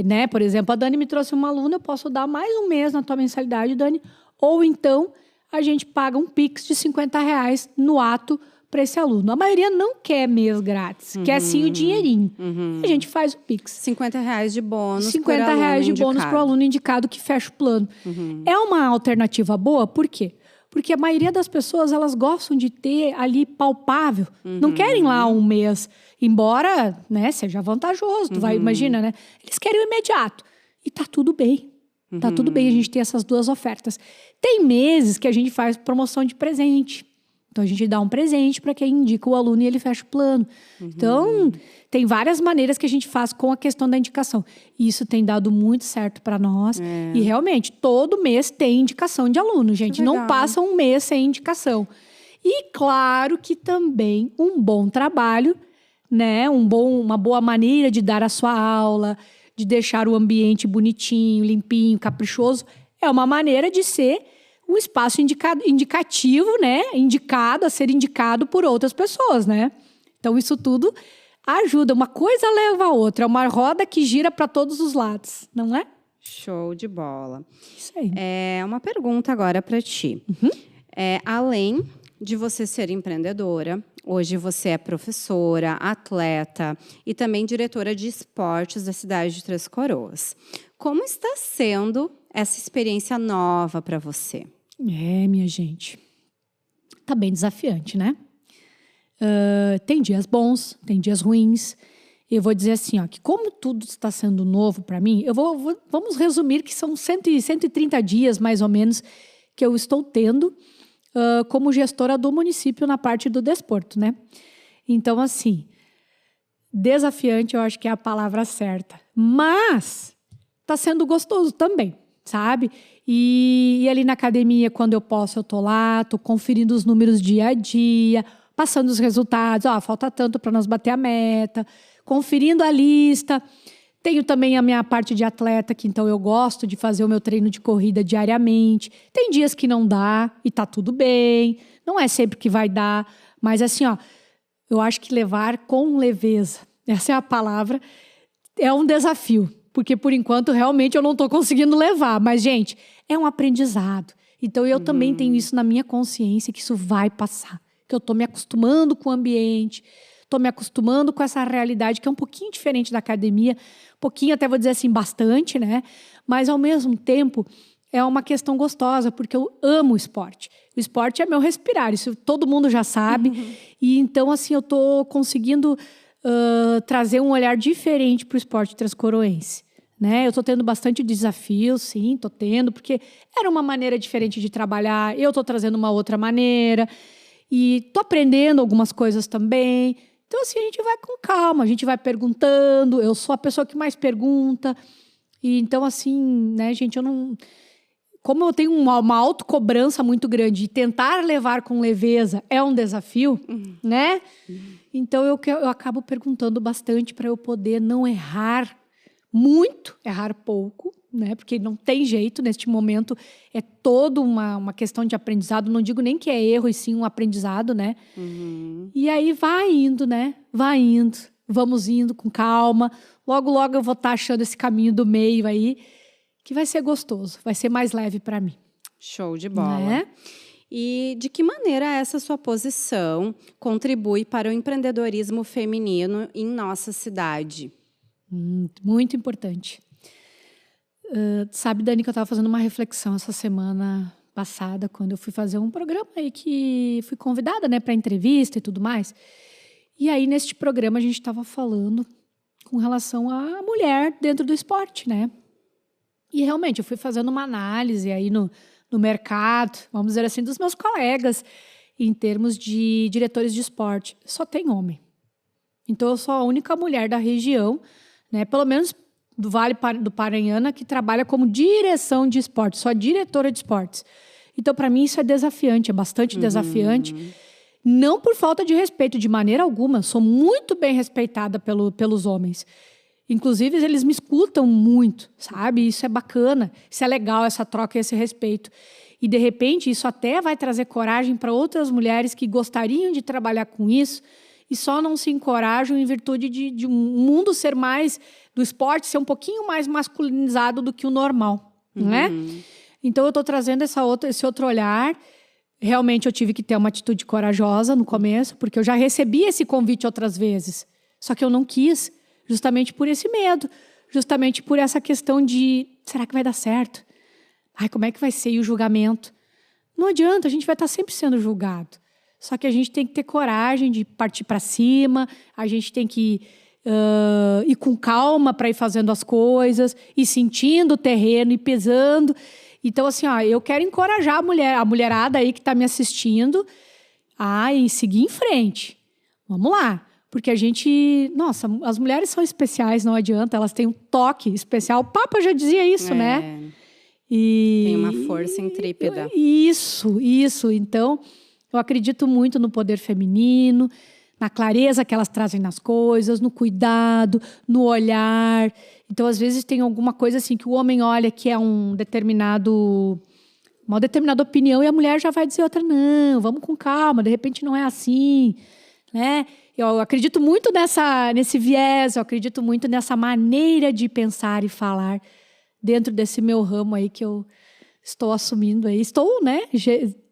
né, por exemplo, a Dani me trouxe uma aluna, eu posso dar mais um mês na tua mensalidade, Dani. Ou então, a gente paga um Pix de R$50 no ato para esse aluno. A maioria não quer mês grátis, quer sim o dinheirinho. A gente faz o Pix. R$50 de bônus R$50 de bônus para o aluno indicado que fecha o plano. É uma alternativa boa, por quê? Porque a maioria das pessoas, elas gostam de ter ali palpável. Não querem lá um mês, embora, né, seja vantajoso. Tu vai, imagina, né? Eles querem o imediato. E tá tudo bem. Tá tudo bem a gente ter essas duas ofertas. Tem meses que a gente faz promoção de presente. Então, a gente dá um presente para quem indica o aluno e ele fecha o plano. Então, tem várias maneiras que a gente faz com a questão da indicação. E isso tem dado muito certo para nós. E, realmente, todo mês tem indicação de aluno, gente. Não passa um mês sem indicação. E, claro que também um bom trabalho, né? Uma boa maneira de dar a sua aula, de deixar o ambiente bonitinho, limpinho, caprichoso, é uma maneira de ser um espaço indicativo, né? Indicado, a ser indicado por outras pessoas, né? Então, isso tudo ajuda. Uma coisa leva a outra. É uma roda que gira para todos os lados, não é? Show de bola. Isso aí. Uma pergunta agora para ti. Além de você ser empreendedora, hoje você é professora, atleta e também diretora de esportes da cidade de Três Coroas. Como está sendo essa experiência nova para você? Minha gente, tá bem desafiante, né? Tem dias bons, tem dias ruins. Eu vou dizer assim, ó, que como tudo está sendo novo para mim, vamos resumir que são 130 dias, mais ou menos, que eu estou tendo como gestora do município na parte do desporto, né? Então, assim, desafiante eu acho que é a palavra certa. Mas tá sendo gostoso também, sabe? E ali na academia, quando eu posso, eu tô lá, tô conferindo os números dia a dia, passando os resultados, falta tanto para nós bater a meta, conferindo a lista, Tenho também a minha parte de atleta, que então eu gosto de fazer o meu treino de corrida diariamente. Tem dias que não dá e tá tudo bem. Não é sempre que vai dar. Mas assim, ó, eu acho que levar com leveza, essa é a palavra, é um desafio. Porque por enquanto realmente eu não tô conseguindo levar. Mas, gente, é um aprendizado. Então eu também tenho isso na minha consciência, que isso vai passar. Que eu tô me acostumando com o ambiente, tô me acostumando com essa realidade que é um pouquinho diferente da academia. Pouquinho, até vou dizer assim, bastante, né? Mas, ao mesmo tempo, é uma questão gostosa, porque eu amo o esporte. O esporte é meu respirar, isso todo mundo já sabe. E, então, assim, eu tô conseguindo trazer um olhar diferente para o esporte transcoroense. Né? Eu tô tendo bastante desafio, sim, tô tendo, porque era uma maneira diferente de trabalhar, eu tô trazendo uma outra maneira. E tô aprendendo algumas coisas também. Então, assim, a gente vai com calma, a gente vai perguntando. Eu sou a pessoa que mais pergunta. E então, assim, né, gente, eu não... Como eu tenho uma autocobrança muito grande e tentar levar com leveza é um desafio, né? Então, eu acabo perguntando bastante para eu poder não errar muito, errar pouco, né? Porque não tem jeito, neste momento é toda uma questão de aprendizado, não digo nem que é erro, e sim um aprendizado, né? E aí vai indo, né? Vai indo, vamos indo com calma. Logo, logo eu vou estar achando esse caminho do meio aí, que vai ser gostoso, vai ser mais leve para mim. Show de bola. Né? E de que maneira essa sua posição contribui para o empreendedorismo feminino em nossa cidade? Muito importante. Sabe, Dani, que eu estava fazendo uma reflexão essa semana passada, quando eu fui fazer um programa aí que fui convidada, né, para entrevista e tudo mais. E aí, neste programa, a gente estava falando com relação à mulher dentro do esporte, né? E realmente, eu fui fazendo uma análise aí no mercado, vamos dizer assim, dos meus colegas, em termos de diretores de esporte. Só tem homem. Então, eu sou a única mulher da região, né, pelo menos do Vale do Paranhana, que trabalha como direção de esportes, só diretora de esportes. Então, para mim, isso é desafiante, é bastante desafiante. Não por falta de respeito, de maneira alguma. Sou muito bem respeitada pelos homens. Inclusive, eles me escutam muito, sabe? Isso é bacana, isso é legal, essa troca e esse respeito. E, de repente, isso até vai trazer coragem para outras mulheres que gostariam de trabalhar com isso e só não se encorajam em virtude de um mundo ser mais... do esporte ser um pouquinho mais masculinizado do que o normal, né? Então, eu estou trazendo esse outro olhar. Realmente, eu tive que ter uma atitude corajosa no começo, porque eu já recebi esse convite outras vezes. Só que eu não quis, justamente por esse medo, justamente por essa questão de, será que vai dar certo? Ai, como é que vai ser? E o julgamento? Não adianta, a gente vai estar sempre sendo julgado. Só que a gente tem que ter coragem de partir para cima, a gente tem que ir com calma para ir fazendo as coisas, ir sentindo o terreno, ir pesando. Então, assim, ó, eu quero encorajar a mulherada aí que está me assistindo a seguir em frente. Vamos lá. Porque a gente... Nossa, as mulheres são especiais, não adianta. Elas têm um toque especial. O Papa já dizia isso, né? E tem uma força intrépida. Isso. Então, eu acredito muito no poder feminino, na clareza que elas trazem nas coisas, no cuidado, no olhar. Então, às vezes, tem alguma coisa assim que o homem olha que é uma determinada opinião e a mulher já vai dizer outra, não, vamos com calma, de repente não é assim, né? Eu acredito muito nesse viés, eu acredito muito nessa maneira de pensar e falar dentro desse meu ramo aí que eu estou assumindo aí. Estou, né,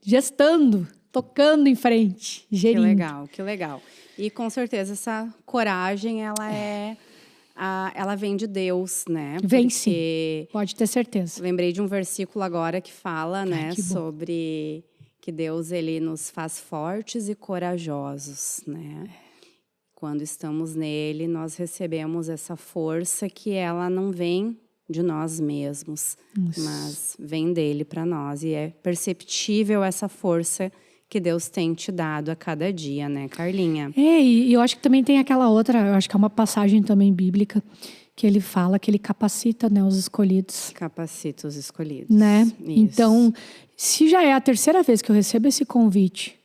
gestando, tocando em frente, gerindo. Que legal. E com certeza essa coragem, ela vem de Deus, né? Vem sim, pode ter certeza. Lembrei de um versículo agora que fala, né, sobre que Deus, ele nos faz fortes e corajosos, né? Quando estamos nele, nós recebemos essa força que ela não vem de nós mesmos, mas vem dele para nós. E é perceptível essa força que Deus tem te dado a cada dia, né, Carlinha? E eu acho que também tem aquela outra, eu acho que é uma passagem também bíblica, que ele fala que ele capacita, né, os escolhidos. Capacita os escolhidos. Né? Isso. Então, se já é a terceira vez que eu recebo esse convite,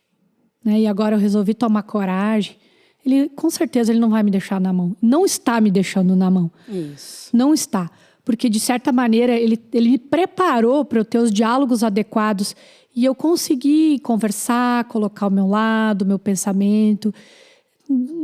né, e agora eu resolvi tomar coragem, com certeza ele não vai me deixar na mão. Não está me deixando na mão. Isso. Não está. Porque, de certa maneira, ele me preparou para eu ter os diálogos adequados e eu conseguir conversar, colocar o meu lado, o meu pensamento,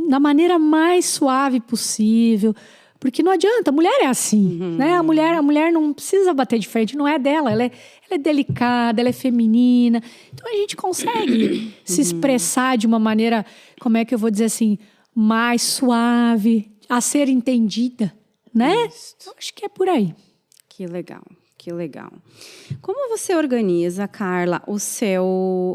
da maneira mais suave possível. Porque não adianta, a mulher é assim, né? A mulher não precisa bater de frente, não é dela. Ela é delicada, ela é feminina. Então, a gente consegue se expressar de uma maneira, como é que eu vou dizer assim, mais suave, a ser entendida, né? Eu acho que é por aí. Que legal, que legal. Como você organiza, Carla,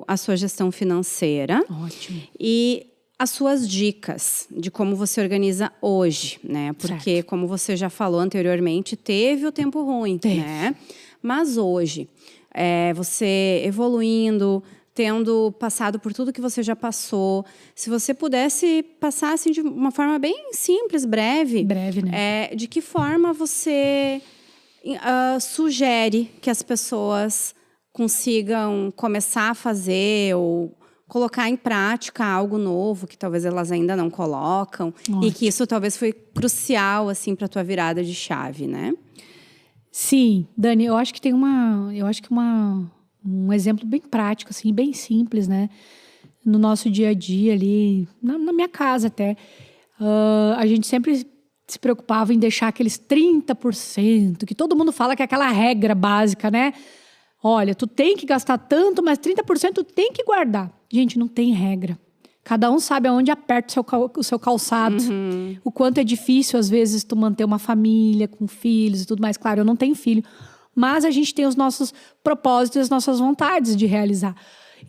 a sua gestão financeira? Ótimo. E as suas dicas de como você organiza hoje, né? Porque, como você já falou anteriormente, teve o tempo ruim, né? Mas hoje, você evoluindo, tendo passado por tudo que você já passou, se você pudesse passar assim, de uma forma bem simples, breve, né? De que forma você sugere que as pessoas consigam começar a fazer ou colocar em prática algo novo que talvez elas ainda não colocam. Ótimo. E que isso talvez foi crucial assim para tua virada de chave, né? Sim, Dani, eu acho que um exemplo bem prático, assim, bem simples, né? No nosso dia a dia ali, na minha casa até, a gente sempre se preocupava em deixar aqueles 30%, que todo mundo fala que é aquela regra básica, né? Olha, tu tem que gastar tanto, mas 30% tu tem que guardar. Gente, não tem regra. Cada um sabe aonde aperta o seu calçado. O quanto é difícil, às vezes, tu manter uma família com filhos e tudo mais. Claro, eu não tenho filho. Mas a gente tem os nossos propósitos, as nossas vontades de realizar.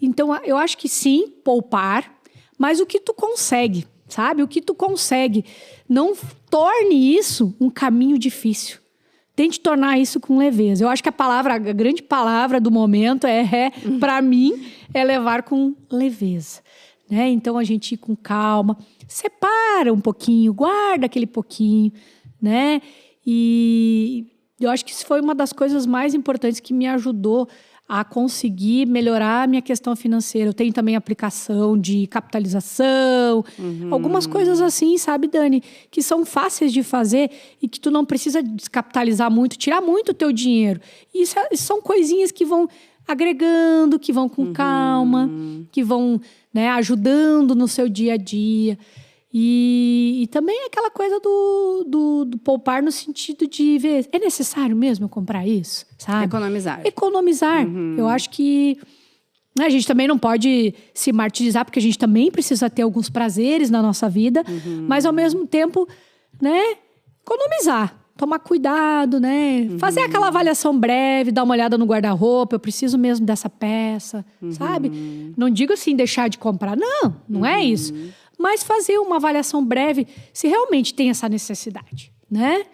Então, eu acho que sim, poupar. Mas o que tu consegue, sabe? O que tu consegue. Não torne isso um caminho difícil. Tente tornar isso com leveza. Eu acho que a grande palavra do momento para mim, é levar com leveza. Né? Então, a gente ir com calma, separa um pouquinho, guarda aquele pouquinho, né? E eu acho que isso foi uma das coisas mais importantes que me ajudou a conseguir melhorar a minha questão financeira. Eu tenho também aplicação de capitalização, algumas coisas assim, sabe, Dani? Que são fáceis de fazer e que tu não precisa descapitalizar muito, tirar muito o teu dinheiro. E isso são coisinhas que vão agregando, que vão com calma, que vão, né, ajudando no seu dia a dia. E também aquela coisa do poupar no sentido de ver, é necessário mesmo eu comprar isso? Sabe? Economizar. Eu acho que a gente também não pode se martirizar, porque a gente também precisa ter alguns prazeres na nossa vida, mas ao mesmo tempo, né, economizar. Tomar cuidado, né? Fazer aquela avaliação breve, dar uma olhada no guarda-roupa. Eu preciso mesmo dessa peça, sabe? Não digo assim, deixar de comprar. Não é isso. Mas fazer uma avaliação breve se realmente tem essa necessidade, né?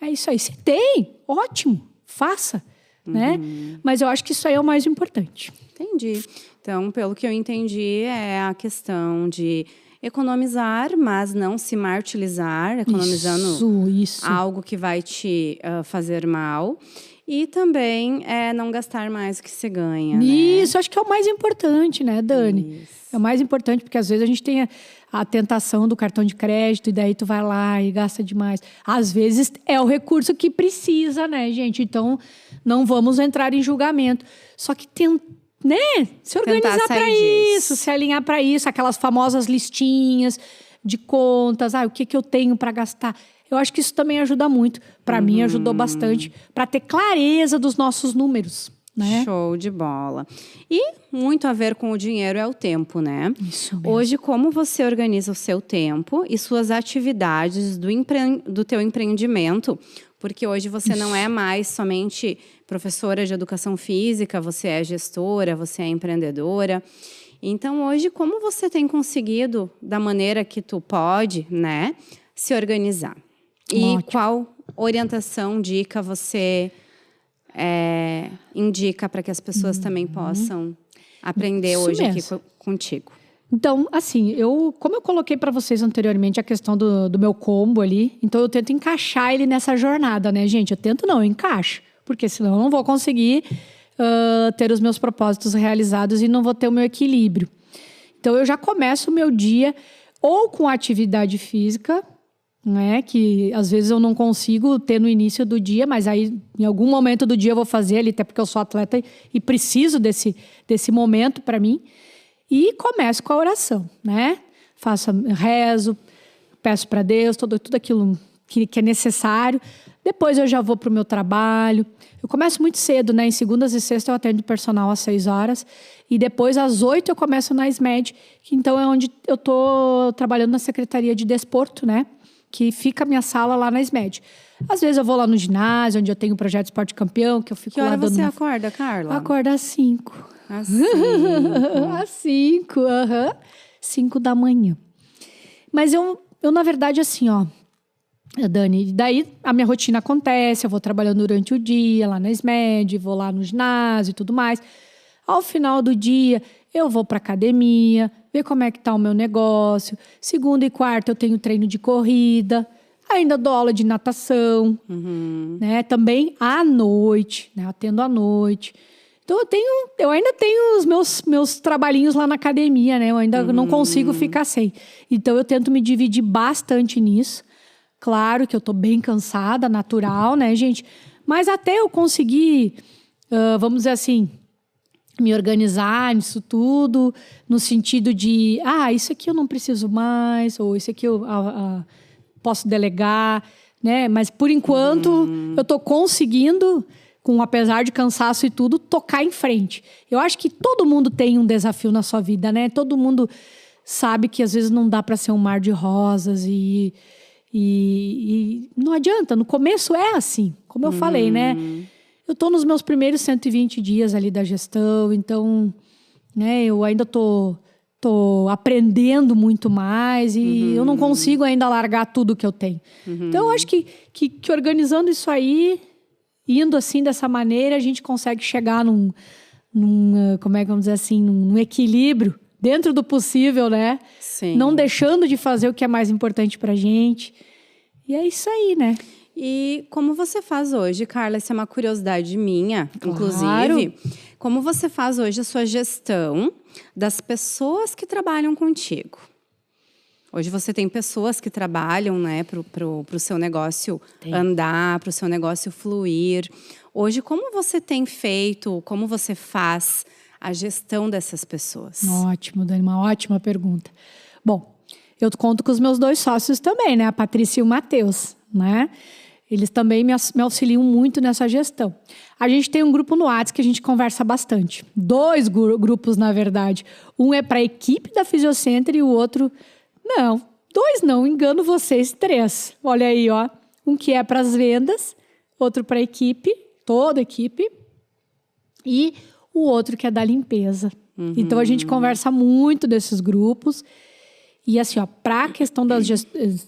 É isso aí. Se tem, ótimo, faça, né? Mas eu acho que isso aí é o mais importante. Entendi. Então, pelo que eu entendi, é a questão de economizar, mas não se martirizar, economizando isso. algo que vai te fazer mal. E também não gastar mais do que se ganha. Isso, né? Acho que é o mais importante, né, Dani? Isso. É o mais importante, porque às vezes a gente tem a tentação do cartão de crédito, e daí tu vai lá e gasta demais. Às vezes é o recurso que precisa, né, gente? Então, não vamos entrar em julgamento. Só que se organizar para isso, se alinhar para isso, aquelas famosas listinhas de contas, o que eu tenho para gastar. Eu acho que isso também ajuda muito. Para mim, ajudou bastante para ter clareza dos nossos números. Né? Show de bola. E muito a ver com o dinheiro é o tempo, né? Isso mesmo. Hoje, como você organiza o seu tempo e suas atividades do teu empreendimento? Porque hoje você não é mais somente professora de educação física, você é gestora, você é empreendedora. Então, hoje, como você tem conseguido, da maneira que tu pode, né, se organizar? E Ótimo. qual orientação, dica você indica para que as pessoas também possam aprender Isso hoje mesmo. aqui contigo? Então, assim, como eu coloquei para vocês anteriormente a questão do meu combo ali, então eu tento encaixar ele nessa jornada, né, gente? Eu encaixo, porque senão eu não vou conseguir ter os meus propósitos realizados e não vou ter o meu equilíbrio. Então, eu já começo o meu dia ou com atividade física, né? Que às vezes eu não consigo ter no início do dia, mas aí em algum momento do dia eu vou fazer ali, até porque eu sou atleta e preciso desse momento para mim. E começo com a oração, né? Rezo, peço para Deus, tudo aquilo que é necessário. Depois eu já vou para o meu trabalho. Eu começo muito cedo, né? Em segundas e sextas eu atendo personal às 6 horas. E depois, às 8, eu começo na SMED, que então é onde eu estou trabalhando na Secretaria de Desporto, né? Que fica a minha sala lá na SMED. Às vezes eu vou lá no ginásio, onde eu tenho o projeto Esporte Campeão, que eu fico lá dando... Que hora você acorda, Carla? Acordo às 5. Às 5. Às 5, 5 da manhã. Mas eu, na verdade, assim, ó... Dani, daí a minha rotina acontece, eu vou trabalhando durante o dia lá na SMED, vou lá no ginásio e tudo mais. Ao final do dia, eu vou para academia, ver como é que tá o meu negócio. Segunda e quarta eu tenho treino de corrida, ainda dou aula de natação, né? Também à noite, né? Atendo à noite. Então eu ainda tenho os meus trabalhinhos lá na academia, né? Eu ainda não consigo ficar sem. Então eu tento me dividir bastante nisso. Claro que eu tô bem cansada, natural, né, gente? Mas até eu conseguir, vamos dizer assim, me organizar nisso tudo, no sentido de, isso aqui eu não preciso mais, ou isso aqui eu posso delegar, né? Mas, por enquanto, eu tô conseguindo, apesar de cansaço e tudo, tocar em frente. Eu acho que todo mundo tem um desafio na sua vida, né? Todo mundo sabe que, às vezes, não dá para ser um mar de rosas e não adianta, no começo é assim, como eu falei, né? Eu tô nos meus primeiros 120 dias ali da gestão, então, né, eu ainda tô aprendendo muito mais e eu não consigo ainda largar tudo que eu tenho. Então, eu acho que organizando isso aí, indo assim dessa maneira, a gente consegue chegar num como é que vamos dizer assim, num equilíbrio dentro do possível, né? Sim. Não deixando de fazer o que é mais importante pra gente. E é isso aí, né? E como você faz hoje, Carla? Essa é uma curiosidade minha, Claro. inclusive. Como você faz hoje a sua gestão das pessoas que trabalham contigo? Hoje você tem pessoas que trabalham, né, pro seu negócio andar, pro seu negócio fluir. Hoje, como você tem feito, como você faz a gestão dessas pessoas? Ótimo, Dani, uma ótima pergunta. Bom, eu conto com os meus 2 sócios também, né? A Patrícia e o Matheus, né? Eles também me auxiliam muito nessa gestão. A gente tem um grupo no WhatsApp que a gente conversa bastante. 2 grupos, na verdade. Um é para a equipe da Fisiocenter e o outro... Não, 2 não, engano vocês, 3. Olha aí, ó. Um que é para as vendas, outro para a equipe, toda a equipe. E o outro que é da limpeza. Então, a gente conversa muito desses grupos. E assim, ó, para a questão das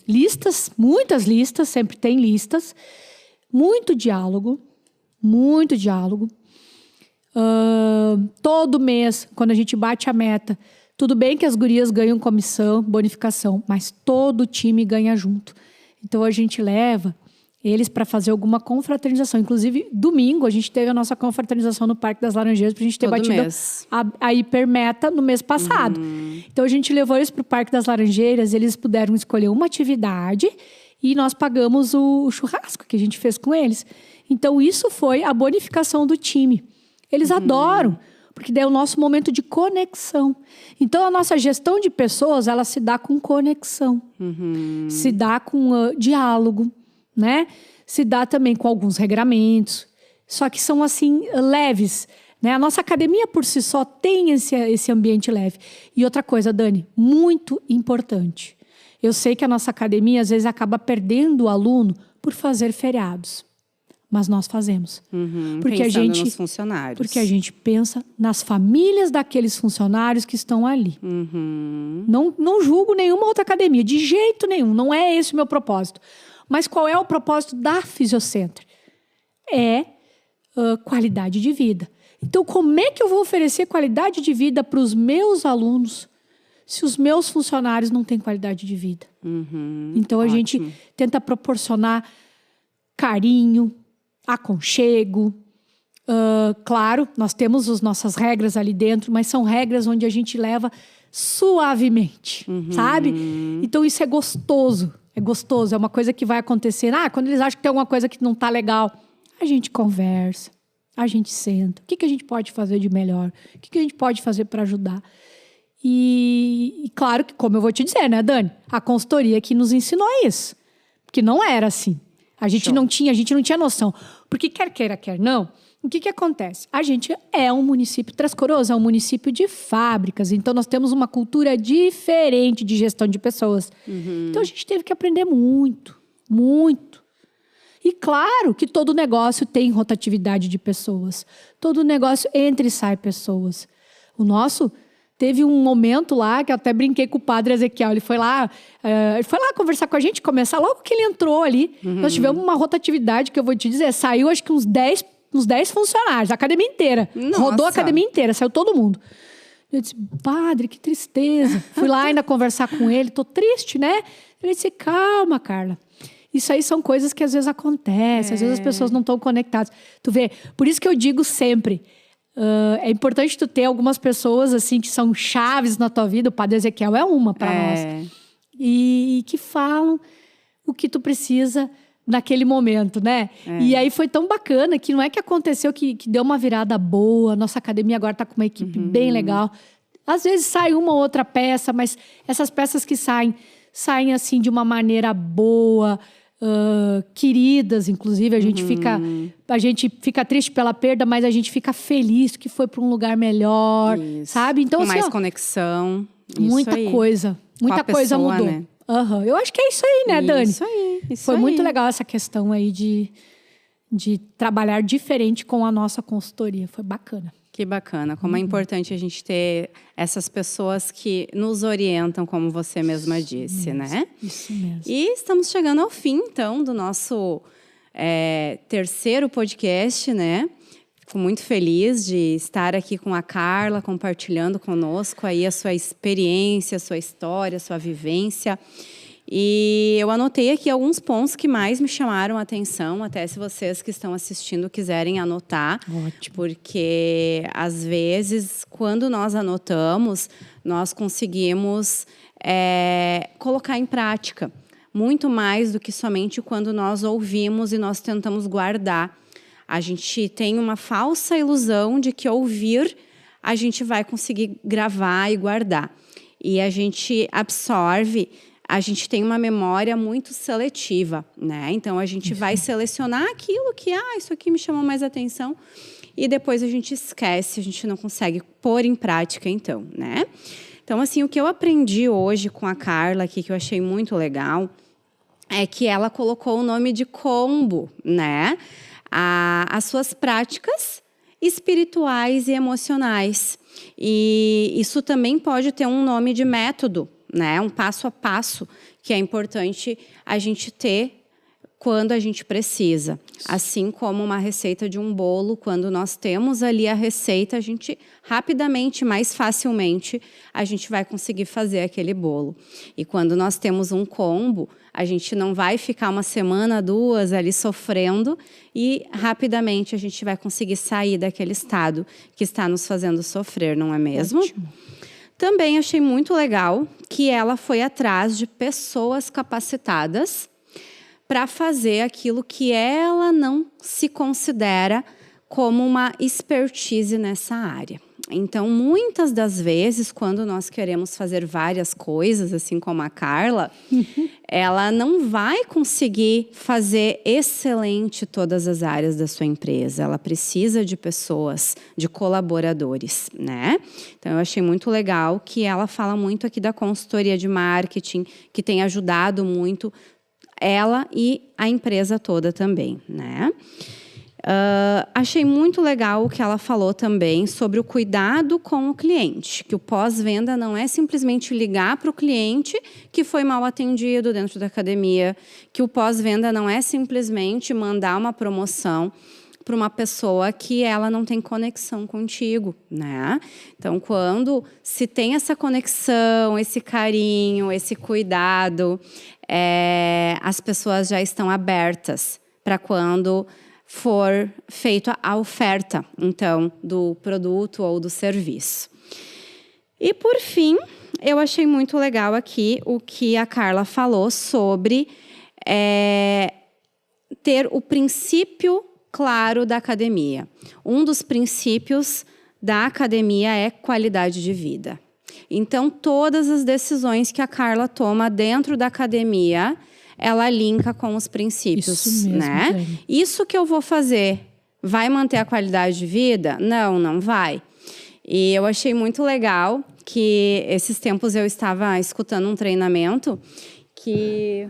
listas, muitas listas, sempre tem listas. Muito diálogo. Todo mês, quando a gente bate a meta, tudo bem que as gurias ganham comissão, bonificação, mas todo o time ganha junto. Então, a gente leva eles para fazer alguma confraternização. Inclusive, domingo, a gente teve a nossa confraternização no Parque das Laranjeiras para a gente ter batido a hipermeta no mês passado. Então, a gente levou eles para o Parque das Laranjeiras, eles puderam escolher uma atividade e nós pagamos o churrasco que a gente fez com eles. Então, isso foi a bonificação do time. Eles adoram, porque daí é o nosso momento de conexão. Então, a nossa gestão de pessoas, ela se dá com conexão, se dá com diálogo, né? Se dá também com alguns regramentos, só que são assim leves, né? A nossa academia por si só tem esse ambiente leve. E outra coisa, Dani, muito importante. Eu sei que a nossa academia às vezes acaba perdendo o aluno por fazer feriados, mas nós fazemos. Porque nos funcionários. Porque a gente pensa nas famílias daqueles funcionários que estão ali. Não julgo nenhuma outra academia, de jeito nenhum. Não é esse o meu propósito. Mas qual é o propósito da Fisiocenter? É qualidade de vida. Então, como é que eu vou oferecer qualidade de vida para os meus alunos se os meus funcionários não têm qualidade de vida? Então, a gente tenta proporcionar carinho, aconchego, Claro, nós temos as nossas regras ali dentro, mas são regras onde a gente leva suavemente, sabe? Então isso é gostoso, é uma coisa que vai acontecer. Quando eles acham que tem alguma coisa que não tá legal, a gente conversa, a gente senta. O que a gente pode fazer de melhor? O que a gente pode fazer para ajudar? E claro que, como eu vou te dizer, né, Dani? A consultoria que nos ensinou isso. Porque não era assim. A gente não tinha noção. Porque quer queira, quer não, o que acontece? A gente é um município, Três Coroas é um município de fábricas, então nós temos uma cultura diferente de gestão de pessoas. Então a gente teve que aprender muito, muito. E claro que todo negócio tem rotatividade de pessoas. Todo negócio entra e sai pessoas. O nosso teve um momento lá que eu até brinquei com o padre Ezequiel. Ele foi lá conversar com a gente, começar logo que ele entrou ali. Nós tivemos uma rotatividade que eu vou te dizer, saiu acho que uns 10 funcionários, a academia inteira. Nossa. Rodou a academia inteira, saiu todo mundo. Eu disse, padre, que tristeza. Fui lá ainda conversar com ele, tô triste, né? Ele disse, calma, Carla. Isso aí são coisas que às vezes acontecem, às vezes as pessoas não estão conectadas. Tu vê, por isso que eu digo sempre, é importante tu ter algumas pessoas assim que são chaves na tua vida. O padre Ezequiel é uma para nós. E que falam o que tu precisa naquele momento, né? E aí foi tão bacana que não é que aconteceu que deu uma virada boa. Nossa academia agora tá com uma equipe bem legal. Às vezes sai uma ou outra peça, mas essas peças que saem assim de uma maneira boa, queridas, inclusive. A gente fica triste pela perda, mas a gente fica feliz que foi para um lugar melhor, sabe? Então, com assim, mais conexão. Muita coisa pessoa, mudou. Né? Eu acho que é isso aí, né, Dani? Isso foi aí. muito legal essa questão aí de trabalhar diferente com a nossa consultoria. Foi bacana. Que bacana. Como é importante a gente ter essas pessoas que nos orientam, como você mesma disse, né? Isso mesmo. E estamos chegando ao fim, então, do nosso terceiro podcast, né? Fico muito feliz de estar aqui com a Carla, compartilhando conosco aí a sua experiência, a sua história, a sua vivência. E eu anotei aqui alguns pontos que mais me chamaram a atenção, até se vocês que estão assistindo quiserem anotar. Ótimo. Porque, às vezes, quando nós anotamos, nós conseguimos colocar em prática. Muito mais do que somente quando nós ouvimos e nós tentamos guardar. A gente tem uma falsa ilusão de que ouvir a gente vai conseguir gravar e guardar. E a gente absorve, a gente tem uma memória muito seletiva, né? Então, a gente vai selecionar aquilo que, isso aqui me chamou mais atenção, e depois a gente esquece, a gente não consegue pôr em prática, então, né? Então, assim, o que eu aprendi hoje com a Carla aqui, que eu achei muito legal, é que ela colocou o nome de combo, né? As suas práticas espirituais e emocionais. E isso também pode ter um nome de método, né? Um passo a passo, que é importante a gente ter quando a gente precisa. Assim como uma receita de um bolo, quando nós temos ali a receita, a gente rapidamente, mais facilmente, a gente vai conseguir fazer aquele bolo. E quando nós temos um combo, a gente não vai ficar uma semana, 2 ali sofrendo e rapidamente a gente vai conseguir sair daquele estado que está nos fazendo sofrer, não é mesmo? Ótimo. Também achei muito legal que ela foi atrás de pessoas capacitadas para fazer aquilo que ela não se considera como uma expertise nessa área. Então, muitas das vezes, quando nós queremos fazer várias coisas, assim como a Carla, ela não vai conseguir fazer excelente todas as áreas da sua empresa. Ela precisa de pessoas, de colaboradores, né? Então, eu achei muito legal que ela fala muito aqui da consultoria de marketing, que tem ajudado muito ela e a empresa toda também, né? Achei muito legal o que ela falou também sobre o cuidado com o cliente, que o pós-venda não é simplesmente ligar para o cliente que foi mal atendido dentro da academia, que o pós-venda não é simplesmente mandar uma promoção para uma pessoa que ela não tem conexão contigo, né? Então, quando se tem essa conexão, esse carinho, esse cuidado, as pessoas já estão abertas para quando for feita a oferta, então, do produto ou do serviço. E, por fim, eu achei muito legal aqui o que a Carla falou sobre ter o princípio claro da academia. Um dos princípios da academia é qualidade de vida. Então, todas as decisões que a Carla toma dentro da academia, ela linka com os princípios, isso mesmo, né? Dani. Isso que eu vou fazer vai manter a qualidade de vida? Não, não vai. E eu achei muito legal que esses tempos eu estava escutando um treinamento que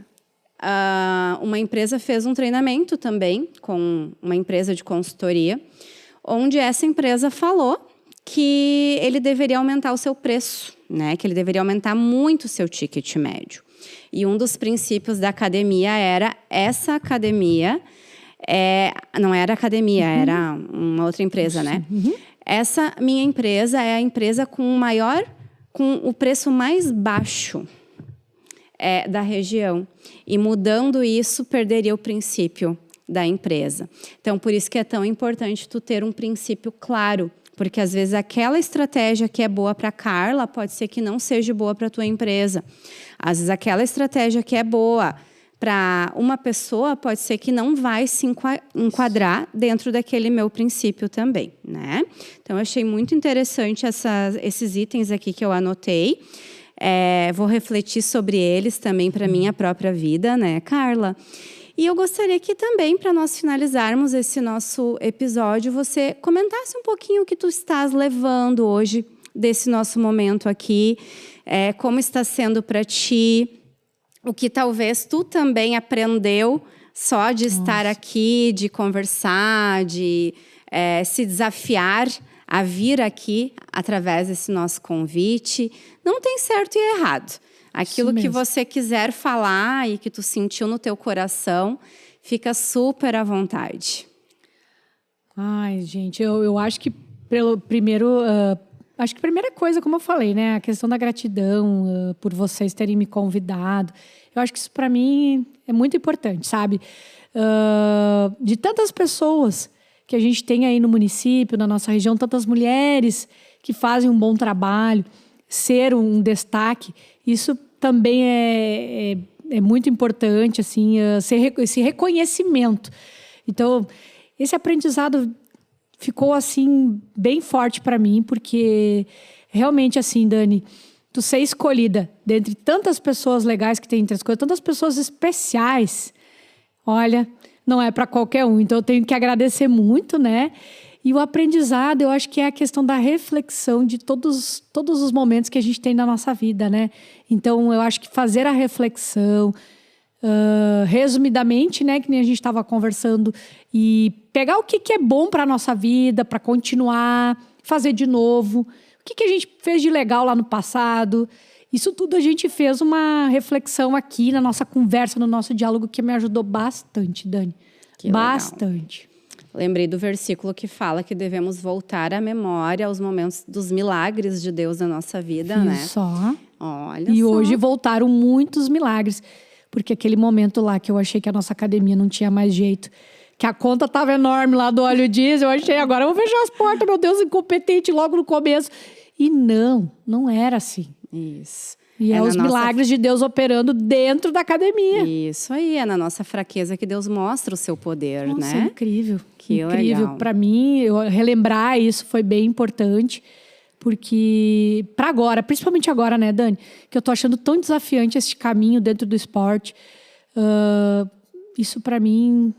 uma empresa fez um treinamento também com uma empresa de consultoria, onde essa empresa falou que ele deveria aumentar o seu preço, né? Que ele deveria aumentar muito o seu ticket médio. E um dos princípios da academia era essa academia, não era academia, era uma outra empresa, né? Essa minha empresa é a empresa com o preço mais baixo da região. E mudando isso, perderia o princípio da empresa. Então, por isso que é tão importante tu ter um princípio claro. Porque, às vezes, aquela estratégia que é boa para a Carla pode ser que não seja boa para a tua empresa. Às vezes, aquela estratégia que é boa para uma pessoa pode ser que não vai se enquadrar dentro daquele meu princípio também, né? Então, eu achei muito interessante esses itens aqui que eu anotei. Vou refletir sobre eles também para a minha própria vida, né, Carla? E eu gostaria que também, para nós finalizarmos esse nosso episódio, você comentasse um pouquinho o que tu estás levando hoje desse nosso momento aqui, como está sendo para ti, o que talvez tu também aprendeu só de estar aqui, de conversar, de se desafiar a vir aqui através desse nosso convite. Não tem certo e errado. Aquilo que você quiser falar e que tu sentiu no teu coração, fica super à vontade. Ai, gente, eu acho que acho que a primeira coisa, como eu falei, né, a questão da gratidão por vocês terem me convidado. Eu acho que isso para mim é muito importante, sabe? De tantas pessoas que a gente tem aí no município, na nossa região, tantas mulheres que fazem um bom trabalho, ser um destaque, isso também é muito importante, assim, esse reconhecimento. Então, esse aprendizado ficou, assim, bem forte para mim, porque realmente, assim, Dani, tu ser escolhida dentre tantas pessoas legais que tem entre as coisas, tantas pessoas especiais, olha, não é para qualquer um. Então, eu tenho que agradecer muito, né? E o aprendizado, eu acho que é a questão da reflexão de todos os momentos que a gente tem na nossa vida, né? Então, eu acho que fazer a reflexão, resumidamente, né? Que nem a gente estava conversando, e pegar o que é bom para a nossa vida, para continuar, fazer de novo. O que a gente fez de legal lá no passado. Isso tudo a gente fez uma reflexão aqui na nossa conversa, no nosso diálogo, que me ajudou bastante, Dani. Que bastante. Legal. Lembrei do versículo que fala que devemos voltar à memória aos momentos dos milagres de Deus na nossa vida, né? Só. Olha e só. Hoje voltaram muitos milagres. Porque aquele momento lá que eu achei que a nossa academia não tinha mais jeito, que a conta estava enorme lá do óleo diesel, eu achei, agora eu vou fechar as portas, meu Deus, incompetente logo no começo. E não era assim. Isso. E os milagres de Deus operando dentro da academia. Isso aí, é na nossa fraqueza que Deus mostra o seu poder, nossa, né? Incrível. Que incrível. Legal. Para mim, relembrar isso foi bem importante. Porque, para agora, principalmente agora, né, Dani? Que eu tô achando tão desafiante esse caminho dentro do esporte. Isso, para mim,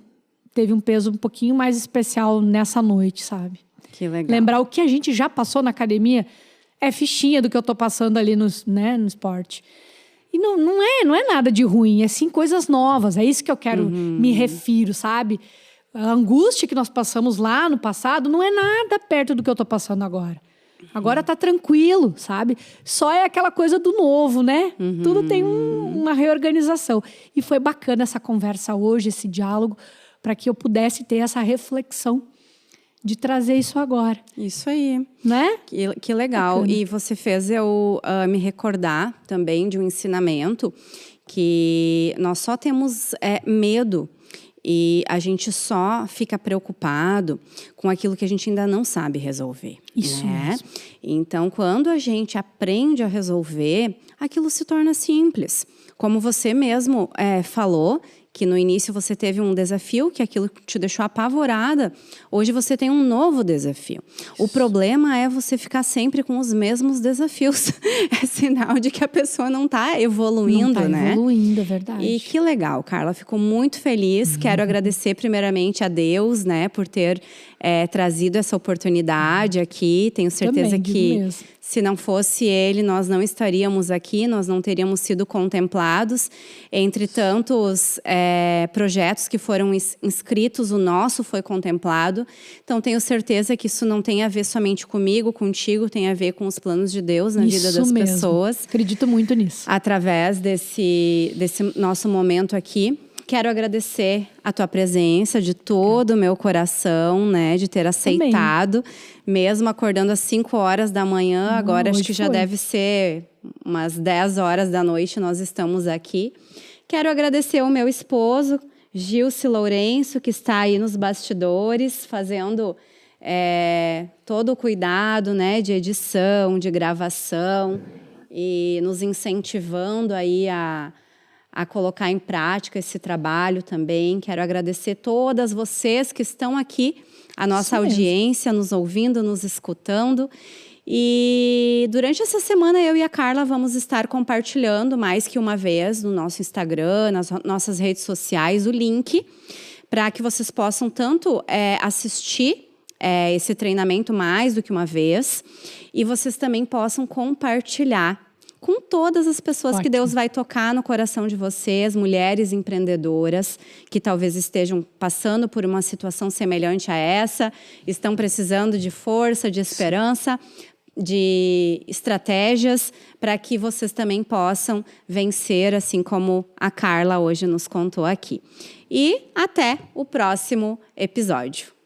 teve um peso um pouquinho mais especial nessa noite, sabe? Que legal. Lembrar o que a gente já passou na academia é fichinha do que eu tô passando ali no esporte. E não é nada de ruim, é sim coisas novas. É isso que eu quero, me refiro, sabe? A angústia que nós passamos lá no passado não é nada perto do que eu tô passando agora. Agora tá tranquilo, sabe? Só é aquela coisa do novo, né? Tudo tem uma reorganização. E foi bacana essa conversa hoje, esse diálogo, para que eu pudesse ter essa reflexão de trazer isso agora. Isso aí. Né? Que legal. Bacana. E você fez eu me recordar também de um ensinamento que nós só temos medo E a gente só fica preocupado com aquilo que a gente ainda não sabe resolver. Isso né? mesmo. Então, quando a gente aprende a resolver, aquilo se torna simples. Como você mesmo falou, que no início você teve um desafio, que aquilo te deixou apavorada. Hoje você tem um novo desafio. O problema é você ficar sempre com os mesmos desafios. É sinal de que a pessoa não está evoluindo, Não tá né? evoluindo, é verdade. E que legal, Carla. Fico muito feliz. Quero agradecer primeiramente a Deus, né, por ter trazido essa oportunidade aqui. Tenho certeza Também, digo que mesmo. se não fosse Ele, nós não estaríamos aqui, nós não teríamos sido contemplados. Entre tantos projetos que foram inscritos, o nosso foi contemplado. Então, tenho certeza que isso não tem a ver somente comigo, contigo, tem a ver com os planos de Deus na vida das mesmo. pessoas. Acredito muito nisso. Através desse nosso momento aqui. Quero agradecer a tua presença, de todo o meu coração, né? De ter aceitado, mesmo acordando às 5 horas da manhã. Agora acho que já deve ser umas 10 horas da noite, nós estamos aqui. Quero agradecer o meu esposo, Gilce Lourenço, que está aí nos bastidores, fazendo todo o cuidado, né? De edição, de gravação e nos incentivando aí a colocar em prática esse trabalho também. Quero agradecer todas vocês que estão aqui, a nossa audiência, nos ouvindo, nos escutando. E durante essa semana, eu e a Carla vamos estar compartilhando mais que uma vez no nosso Instagram, nas nossas redes sociais, o link para que vocês possam tanto assistir esse treinamento mais do que uma vez e vocês também possam compartilhar com todas as pessoas que Deus vai tocar no coração de vocês, mulheres empreendedoras, que talvez estejam passando por uma situação semelhante a essa, estão precisando de força, de esperança, de estratégias, para que vocês também possam vencer, assim como a Carla hoje nos contou aqui. E até o próximo episódio.